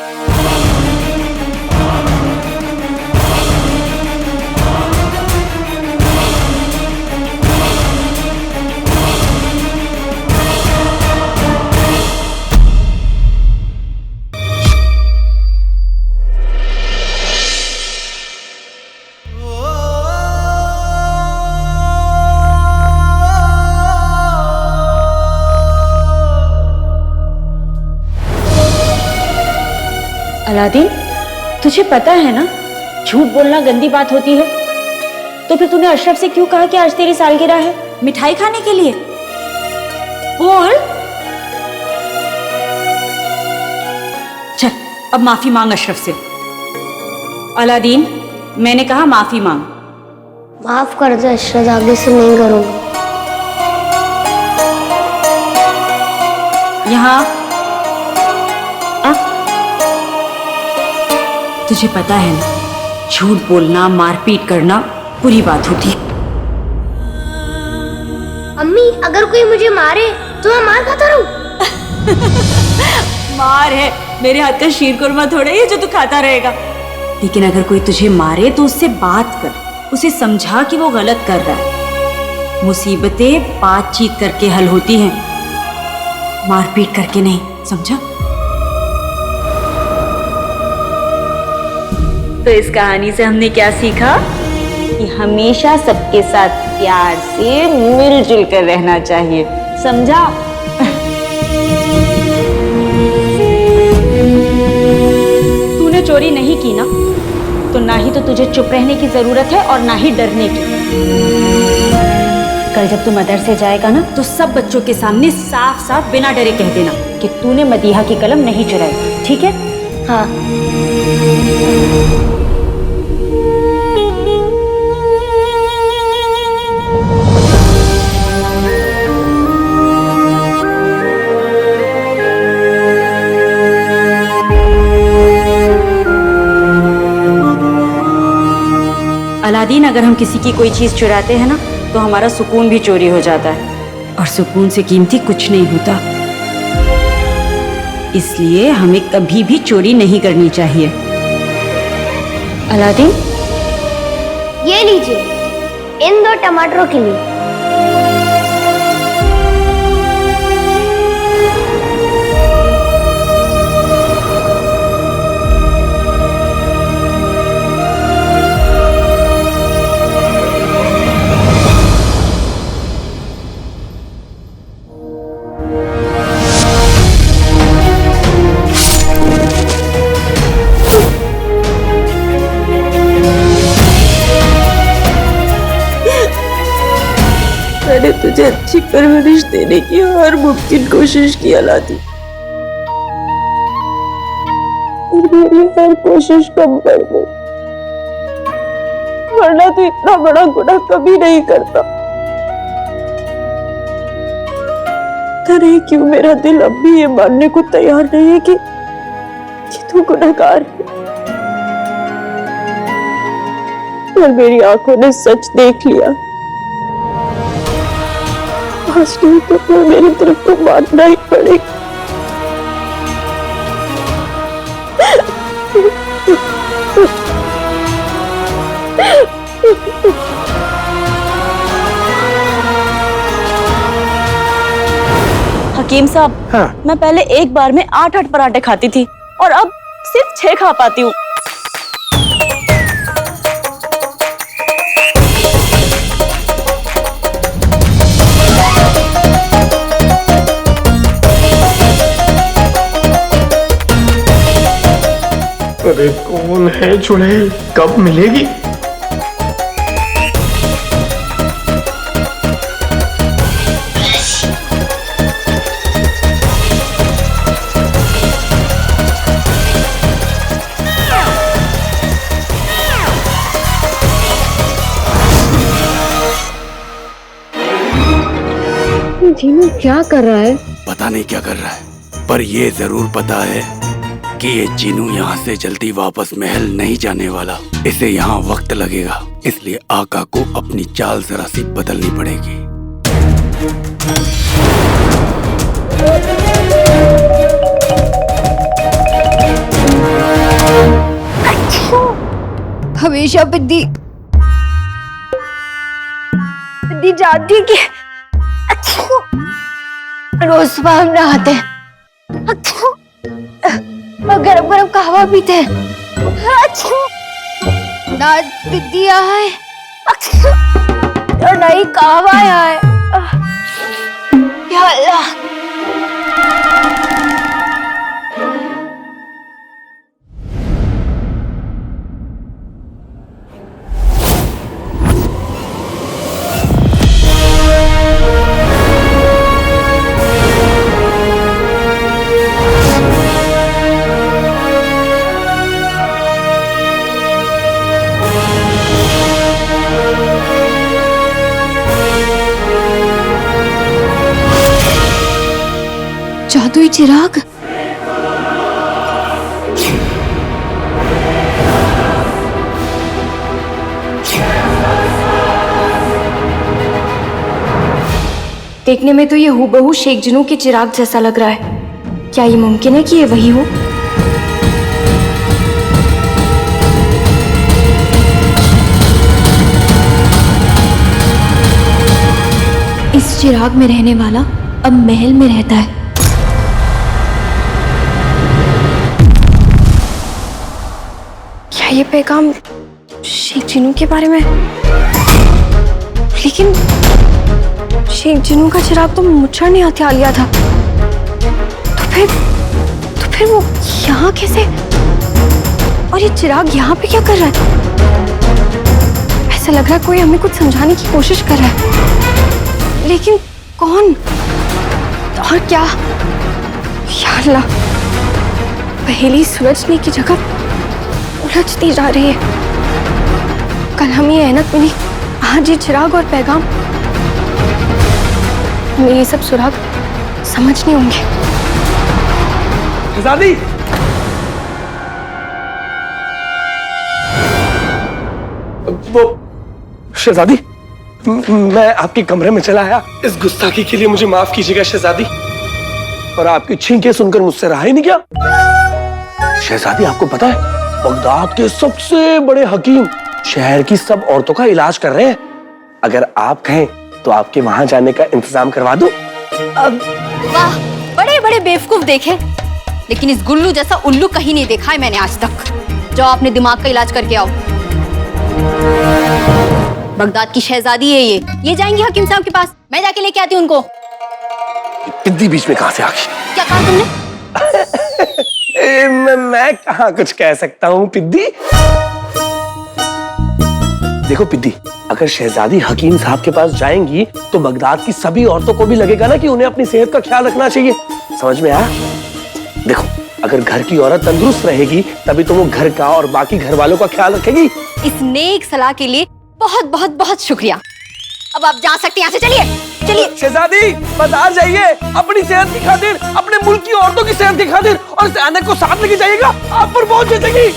अलादीन, तुझे पता है ना झूठ बोलना गंदी बात होती है, तो फिर तूने अशरफ से क्यों कहा कि आज तेरी सालगिरह है? मिठाई खाने के लिए? बोल। चल अब माफी मांग अशरफ से। अलादीन, मैंने कहा माफी मांग। माफ कर दे अशरफ, आगे से नहीं करूंगा। यहाँ तुझे पता है ना, झूठ बोलना, मारपीट करना बुरी बात होती है। अम्मी, अगर कोई मुझे मारे तो मैं मार खाता रहूं? मार है, मेरे हाथ का शीर कुरमा थोड़ा ही है जो तू खाता रहेगा। लेकिन अगर कोई तुझे मारे तो उससे बात कर, उसे समझा कि वो गलत कर रहा है। मुसीबतें बातचीत करके हल होती हैं, मारपीट करके नहीं, समझा? तो इस कहानी से हमने क्या सीखा? कि हमेशा सबके साथ प्यार से मिलजुल कर रहना चाहिए, समझा? तूने चोरी नहीं की ना, तो ना ही तो तुझे चुप रहने की जरूरत है और ना ही डरने की। कल जब तू मदरसे जाएगा ना, तो सब बच्चों के सामने साफ साफ बिना डरे कह देना कि तूने मदीहा की कलम नहीं चुराई, ठीक है? हाँ। अलादीन, अगर हम किसी की कोई चीज चुराते हैं ना, तो हमारा सुकून भी चोरी हो जाता है, और सुकून से कीमती कुछ नहीं होता। इसलिए हमें कभी भी चोरी नहीं करनी चाहिए। अलादीन, ये लीजिए, इन 2 टमाटरों के लिए। मैंने तुझे अच्छी परवरिश देने की हर मुमकिन कोशिश की अलादीन, और मेरी हर कोशिश कम पड़ गई, वरना तो इतना बड़ा गुनाह कभी नहीं करता। पता नहीं क्यों मेरा दिल अब भी ये मानने को तैयार नहीं है कि तू गुनहगार है, और मेरी आंखों ने सच देख लिया। आज नहीं तो फिर मेरी तरफ को मानना ही पड़ेगा। हकीम साहब, हाँ। मैं पहले एक बार में 8-8 पराठे खाती थी और अब सिर्फ 6 खा पाती हूँ। अरे कौन है चुड़ैल, कब मिलेगी? जीनू क्या कर रहा है? पता नहीं क्या कर रहा है, पर ये जरूर पता है कि ये जीनू यहाँ से जल्दी वापस महल नहीं जाने वाला। इसे यहाँ वक्त लगेगा, इसलिए आका को अपनी चाल जरा सी बदलनी पड़ेगी। हमेशा बिद्दी जानती है कि रोज सुबह हम नहाते हैं और गरम गरम कहवा पीते हैं। ना बिद्दी आए और ना ही कहवा आए। या अल्लाह, जादुई चिराग। देखने में तो ये हूबहू शेख जिनू के चिराग जैसा लग रहा है। क्या ये मुमकिन है कि ये वही हो? इस चिराग में रहने वाला अब महल में रहता है। क्या ये पैगाम शेख जिनू के बारे में? लेकिन शेख जिनू का चिराग तो मुच्छर ने हथिया लिया था, तो फिर वो यहाँ कैसे? और ये चिराग यहाँ पे क्या कर रहा है? ऐसा लग रहा है कोई हमें कुछ समझाने की कोशिश कर रहा है, लेकिन कौन और क्या? या अल्लाह, पहेली सुलझने की जगह उलझती जा रही है। कल हमें ये ऐनक मिली, आज ये चिराग और पैगाम। हमें ये सब सुराग समझने होंगे। शहजादी, वो शहजादी, मैं आपके कमरे में चला आया। इस गुस्ताखी के लिए मुझे माफ कीजिएगा शहजादी, और आपकी छींकें सुनकर मुझसे रहा ही नहीं गया। शहजादी, आपको पता है बगदाद के सबसे बड़े हकीम शहर की सब औरतों का इलाज कर रहे हैं। अगर आप कहें तो आपके वहां जाने का इंतजाम करवा दूं। वाह, बड़े बड़े बेवकूफ देखे, लेकिन इस गुल्लू जैसा उल्लू कहीं नहीं देखा है मैंने आज तक। जाओ अपने दिमाग का इलाज करके आओ। बगदाद की शहजादी है ये जाएंगी हकीम साहब के पास। मैं जाके लेके आती हूँ उनको। पिद्दी बीच में कहां से आ गई? क्या कहा तुमने? मैं कहाँ कुछ कह सकता हूँ पिद्दी। देखो पिद्दी, अगर शहजादी हकीम साहब के पास जाएंगी तो बगदाद की सभी औरतों को भी लगेगा ना कि उन्हें अपनी सेहत का ख्याल रखना चाहिए। समझ में आया? देखो, अगर घर की औरत तंदुरुस्त रहेगी तभी तो वो घर का और बाकी घर वालों का ख्याल रखेगी। इस नेक सलाह के लिए बहुत बहुत बहुत शुक्रिया। अब आप जा सकते हैं, यहाँ से चलिए चलिए। शहजादी बाजार जाइए अपनी सेहत की खातिर, अपने मुल्क की औरतों की सेहत की खातिर, और इस ऐनक को साथ लेके जाइएगा, आप पर बहुत जचेगी।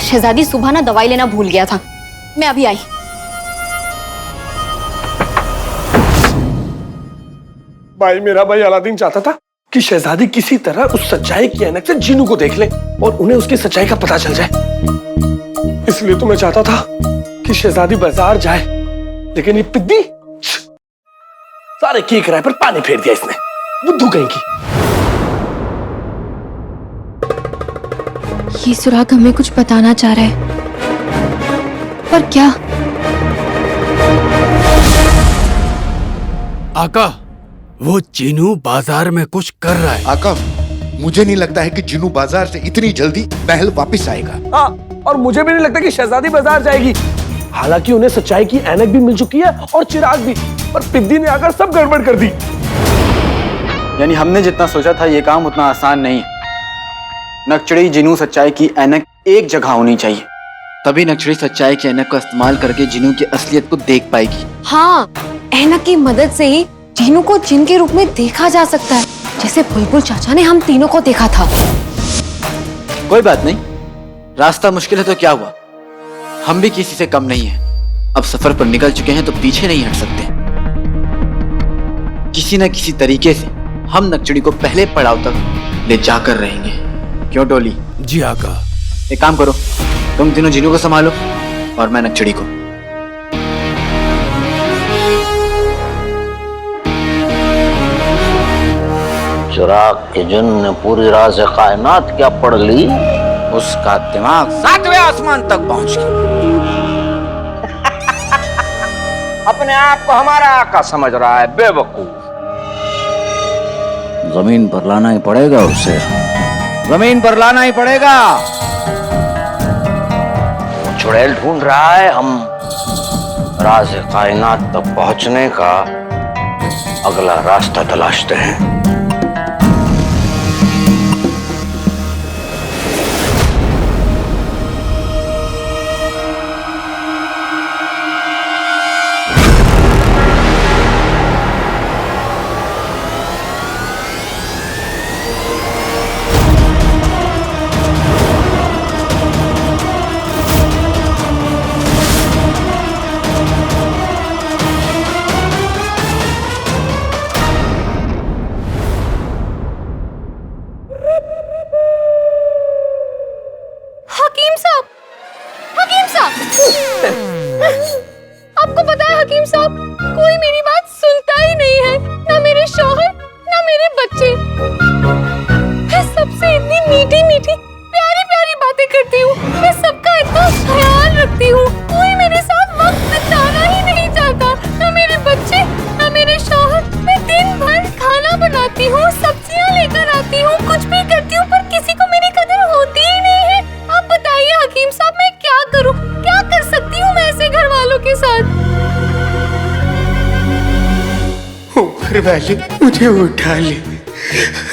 शहजादी सुबह ना दवाई लेना भूल गया था, मैं अभी आई। भाई मेरा भाई अलादीन चाहता था कि शहजादी किसी तरह उस सच्चाई की ऐनक से जीनू को देख ले और उन्हें उसकी सच्चाई का पता चल जाए। इसलिए तो मैं चाहता था कि शहजादी बाजार जाए, लेकिन ये पिद्दी सारे की किराए पर पानी फेर दिया इसने, बुद्धू कहीं की। ये सुराग हमें कुछ बताना चाह रहा है, पर क्या? आका, वो चीनू बाजार में कुछ कर रहा है। आका, मुझे नहीं लगता है कि जिन्नू बाजार से इतनी जल्दी महल वापस आएगा। हाँ, और मुझे भी नहीं लगता कि शहजादी बाजार जाएगी। हालांकि उन्हें सच्चाई की ऐनक भी मिल चुकी है और चिराग भी, पर पिद्दी ने आकर सब गड़बड़ कर दी। यानी हमने जितना सोचा था ये काम उतना आसान नहीं है। नक्चड़ी, जिनू, सच्चाई की ऐनक एक जगह होनी चाहिए, तभी नक्चड़ी सच्चाई की ऐनक का इस्तेमाल करके जिनू की असलियत को देख पाएगी। हाँ, ऐनक की मदद से ही जिनू को जिन के रूप में देखा जा सकता है, जैसे बुलबुल चाचा ने हम तीनों को देखा था। कोई बात नहीं, रास्ता मुश्किल है तो क्या हुआ, हम भी किसी से कम नहीं हैं। अब सफर पर निकल चुके हैं तो पीछे नहीं हट सकते। किसी न किसी तरीके से हम नक्चड़ी को पहले पड़ाव तक ले जाकर रहेंगे। क्यों डोली? जी आका। एक काम करो, तुम तीनों जिनू को संभालो और मैं नक्चड़ी को। चिराग के जिन ने पूरी राज़ कायनात क्या पढ़ ली, उसका दिमाग 7वें आसमान तक पहुंच गया। अपने आप को हमारा आका समझ रहा है, बेवकूफ। जमीन पर लाना ही पड़ेगा उसे, जमीन पर लाना ही पड़ेगा। वो चुड़ैल ढूंढ रहा है, हम राज़ कायनात तक पहुंचने का अगला रास्ता तलाशते हैं। आपको पता है हकीम साहब, कोई मेरी बात सुनता ही नहीं है, ना मेरे शौहर ना मेरे बच्चे। मैं सबसे इतनी मीठी मीठी प्यारी प्यारी बातें करती हूँ, मैं सबका इतना ख्याल रखती हूँ, कोई मेरे साथ वक्त बिताना ही नहीं चाहता, ना मेरे बच्चे ना मेरे शौहर। मैं दिन भर खाना बनाती हूँ, सब्जियाँ लेकर आती हूँ, कुछ भी करती हूँ, पर किसी को मेरी कदर होती ही नहीं है। आप बताइए हकीम साहब, मैं क्या करूँ, क्या कर सकती हूँ मैं ऐसे घर वालों के साथ? ऊपर वाले मुझे उठा ले।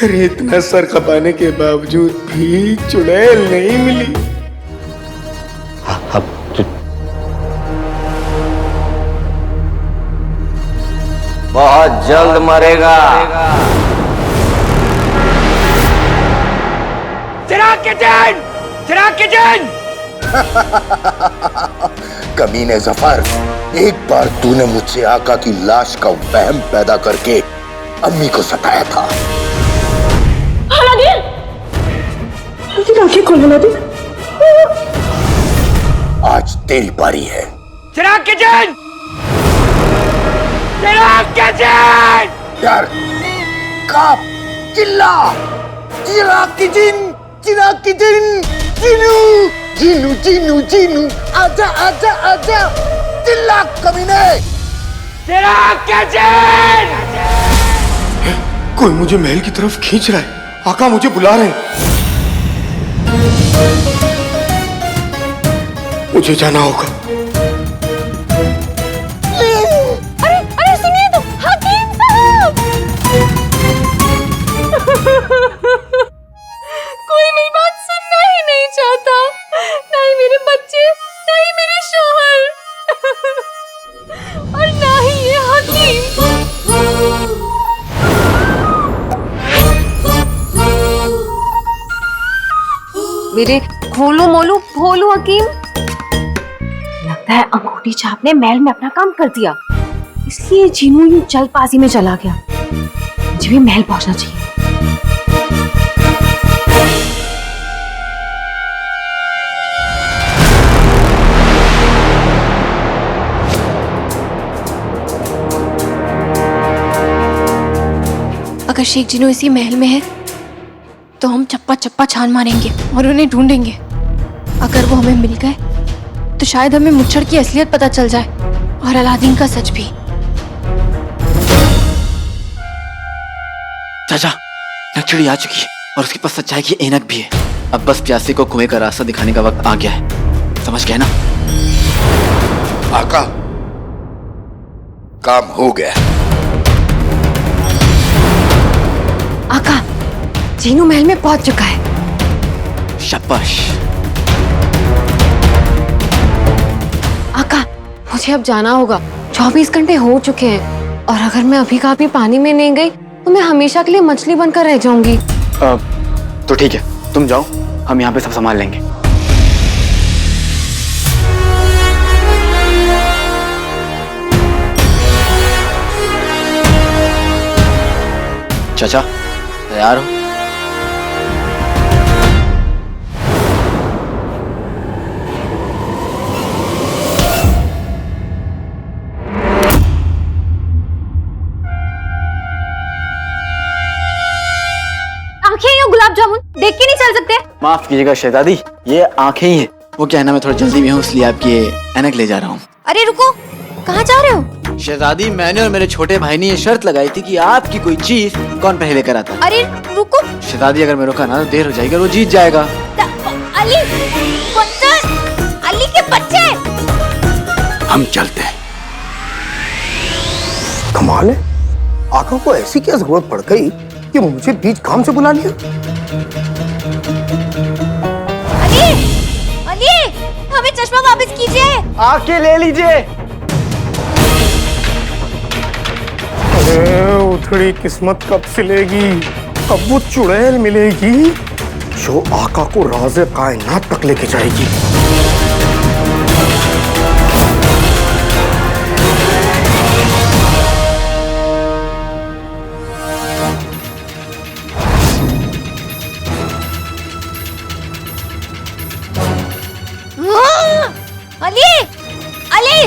अरे इतना सर खपाने के बावजूद भी चुड़ैल नहीं मिली। अब बहुत जल्द मरेगा। चिराग के जैन, चिराग के जैन। कमीने जफर, एक बार तूने मुझसे आका की लाश का वहम पैदा करके अम्मी को सताया था। अलादीन, मुझे आंखें खोलने दे। आज तेरी बारी है। चिराग किचन, चिराग किचन। डर, काप, चिल्ला, चिराग किचन, चिराग किचन, जीनू, जीनू, जीनू, जीनू, आजा, आजा, आजा, चिल्ला कमीने। चिराग किचन। कोई मुझे महल की तरफ खींच रहा है। आका मुझे बुला रहे हैं। मुझे जाना होगा। अरे अरे सुनिए तो, हकीम साहब। कोई मेरी बात सुनना ही नहीं चाहता, ना ही मेरे बच्चे, ना ही मेरे शौहर, और ना ही ये हकीम। मेरे खोलो मोलू भोलू हकीम, लगता है अंगूठी छाप ने महल में अपना काम कर दिया, इसलिए जीनू यूं जल्दबाजी में चला गया। मुझे भी महल पहुंचना चाहिए। अगर शेख जीनू इसी महल में है तो हम चप्पा चप्पा छान मारेंगे और उन्हें ढूंढेंगे। अगर वो हमें मिल गए तो शायद हमें मुच्छड़ की असलियत पता चल जाए और अलादीन का सच भी। चाचा, नक्चड़ी आ चुकी है और उसके पास सच्चाई की ऐनक भी है। अब बस प्यासे को कुएं का रास्ता दिखाने का वक्त आ गया है। समझ गए ना? आका, काम हो गया। आका, जीनू महल में पहुंच चुका है। शाबाश। आका, मुझे अब जाना होगा। 24 घंटे हो चुके हैं और अगर मैं अभी का अभी पानी में नहीं गई तो मैं हमेशा के लिए मछली बनकर रह जाऊंगी। तो ठीक है, तुम जाओ, हम यहाँ पे सब संभाल लेंगे। चाचा, तैयार हो? आंखें या गुलाब जामुन देख के नहीं चल सकते? माफ कीजिएगा शहजादी, ये आंखें ही है। वो क्या है ना, मैं थोड़ा जल्दी में हूँ इसलिए आपकी ये ऐनक ले जा रहा हूँ। अरे रुको, कहाँ जा रहे हो? शहजादी, मैंने और मेरे छोटे भाई ने ये शर्त लगाई थी कि आपकी कोई चीज कौन पहले लेकर आता। अरे रुको। शहजादी, अगर मैं रुका ना तो देर हो जाएगी और वो जीत जाएगा। अली, बच्चे, अली के बच्चे। हम चलते हैं। कमाल है, आका को ऐसी क्या जरूरत पड़ गई कि मुझे बीच काम से बुला लिया। अली, अली, हमें चश्मा वापस कीजिए। आके ले लीजिए। अरे उथड़ी किस्मत कब सिलेगी? कब वो चुड़ैल मिलेगी जो आका को राज़े कायनात तक लेके जाएगी? अली, अली,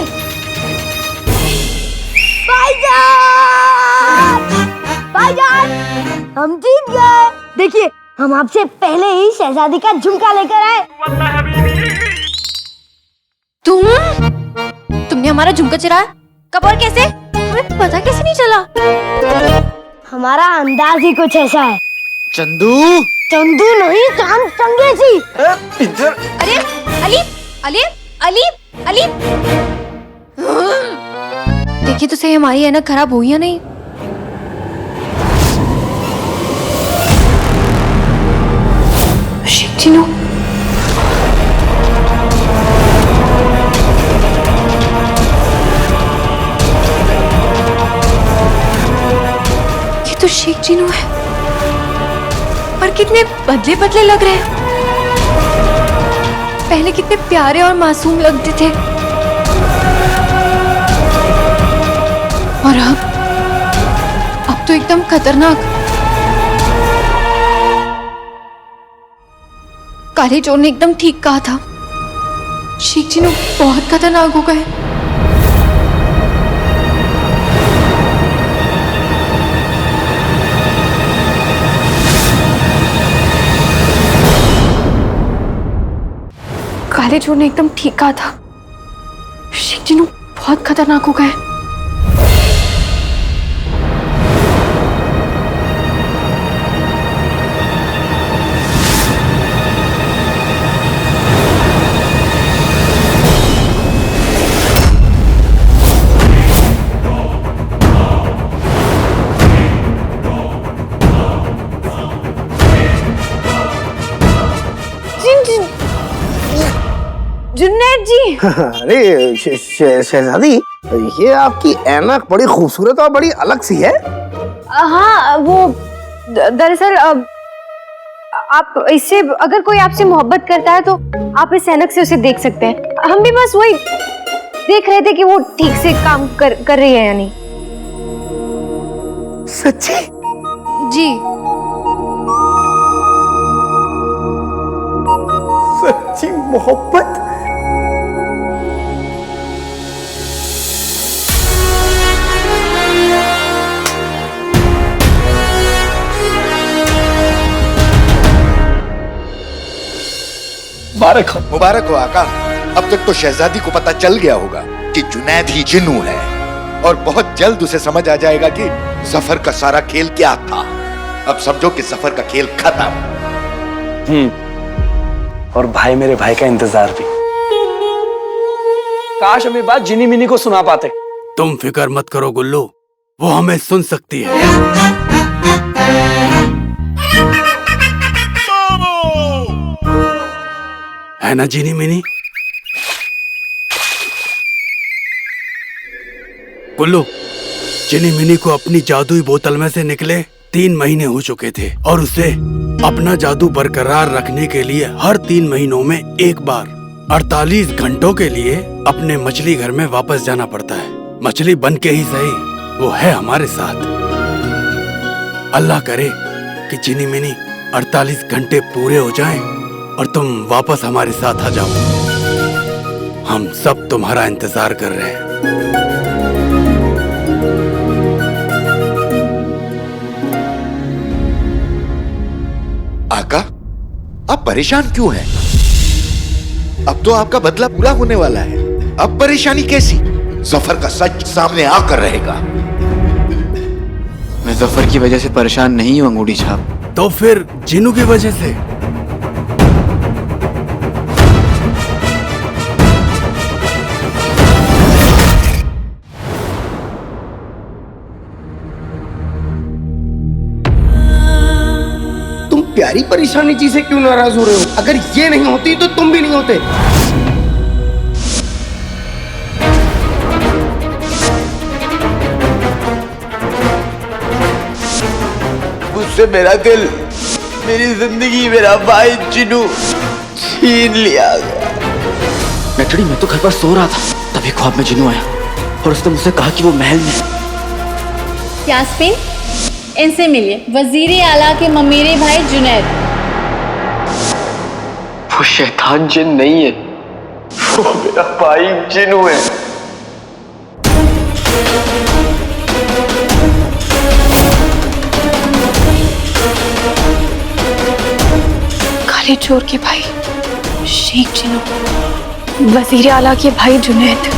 भाईजान, भाईजान, हम जीत गए। देखिए, हम आपसे पहले ही शहजादी का झुमका लेकर आए। तुमने हमारा झुमका चुराया? कब और कैसे? हमें पता कैसे नहीं चला? हमारा अंदाज ही कुछ ऐसा है। चंदू, चंदू नहीं, चांद चंगेजी। इधर। अरे अली, अली, अली, अली, देखिए तो सही, हमारी ऐनक खराब हुई या नहीं? शेख जीनू, ये तो शेख जीनू है, पर कितने बदले बदले लग रहे हैं। पहले कितने प्यारे और मासूम लगते थे और अब तो एकदम खतरनाक। काले चोर ने एकदम ठीक कहा था, शेख जी बहुत खतरनाक हो गए। काले चोर ने एकदम ठीक कहा था, शेख जी बहुत खतरनाक हो गए। जुन्नैद जी। अरे शहजादी, ये आपकी ऐनक बड़ी खूबसूरत और बड़ी अलग सी है। हाँ, वो दरअसल आप इससे, अगर कोई आपसे मोहब्बत करता है तो आप इस ऐनक से उसे देख सकते हैं। हम भी बस वही देख रहे थे कि वो ठीक से काम कर रही है या नहीं। सच्ची? जी। सच्ची मोहब्बत? मुबारक हो आका। अब तक तो शहजादी को पता चल गया होगा कि जुनैद ही जिन्नू है, और बहुत जल्द उसे समझ आ जाएगा कि सफर का सारा खेल क्या था। अब समझो कि सफर का खेल खत्म। और भाई मेरे भाई का इंतजार भी। काश हम ये बात जिनी मिनी को सुना पाते। तुम फिक्र मत करो गुल्लू, वो हमें सुन सकती है। है ना जिनी मिनी? गुल्लू, जिनी मिनी को अपनी जादुई बोतल में से निकले 3 महीने हो चुके थे, और उसे अपना जादू बरकरार रखने के लिए हर 3 महीनों में एक बार 48 घंटों के लिए अपने मछली घर में वापस जाना पड़ता है। मछली बन के ही सही, वो है हमारे साथ। अल्लाह करे कि जिनी मिनी 48 घंटे पूरे हो जाएं और तुम वापस हमारे साथ आ जाओ। हम सब तुम्हारा इंतजार कर रहे हैं। आका, आप परेशान क्यों हैं? अब तो आपका बदला पूरा होने वाला है। अब परेशानी कैसी? जफर का सच सामने आकर रहेगा। मैं जफर की वजह से परेशान नहीं हूँ अंगूठी छाप। तो फिर जिन्नू की वजह से? तुम प्यारी परेशानी जी से क्यों नाराज हो रहे हो? अगर ये नहीं होती तो तुम भी नहीं होते। मुझसे मेरा दिल, मेरी जिंदगी, मेरा भाई जिन्नू छीन लिया गया। नटड़ी, मैं तो घर पर सो रहा था, तभी ख्वाब में जिन्नू आया और उसने मुझसे कहा कि वो महल में। यास्मीन, इनसे मिलिए, वजीर आला के ममेरे भाई जुनैद। वो शैतान जिन नहीं है, वो मेरा भाई जिन्नू है। काले चोर के भाई शेख जिन्नू, वजीर आला के भाई जुनैद,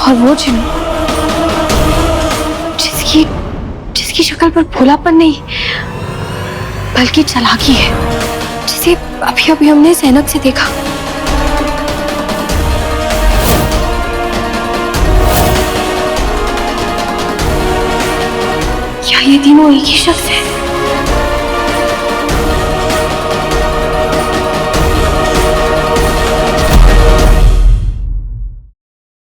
और वो जिन्नू जिसकी शक्ल पर भोलापन नहीं बल्कि चालाकी है, जिसे अभी अभी हमने सैनक से देखा। क्या ये तीनों एक ही शख्स है?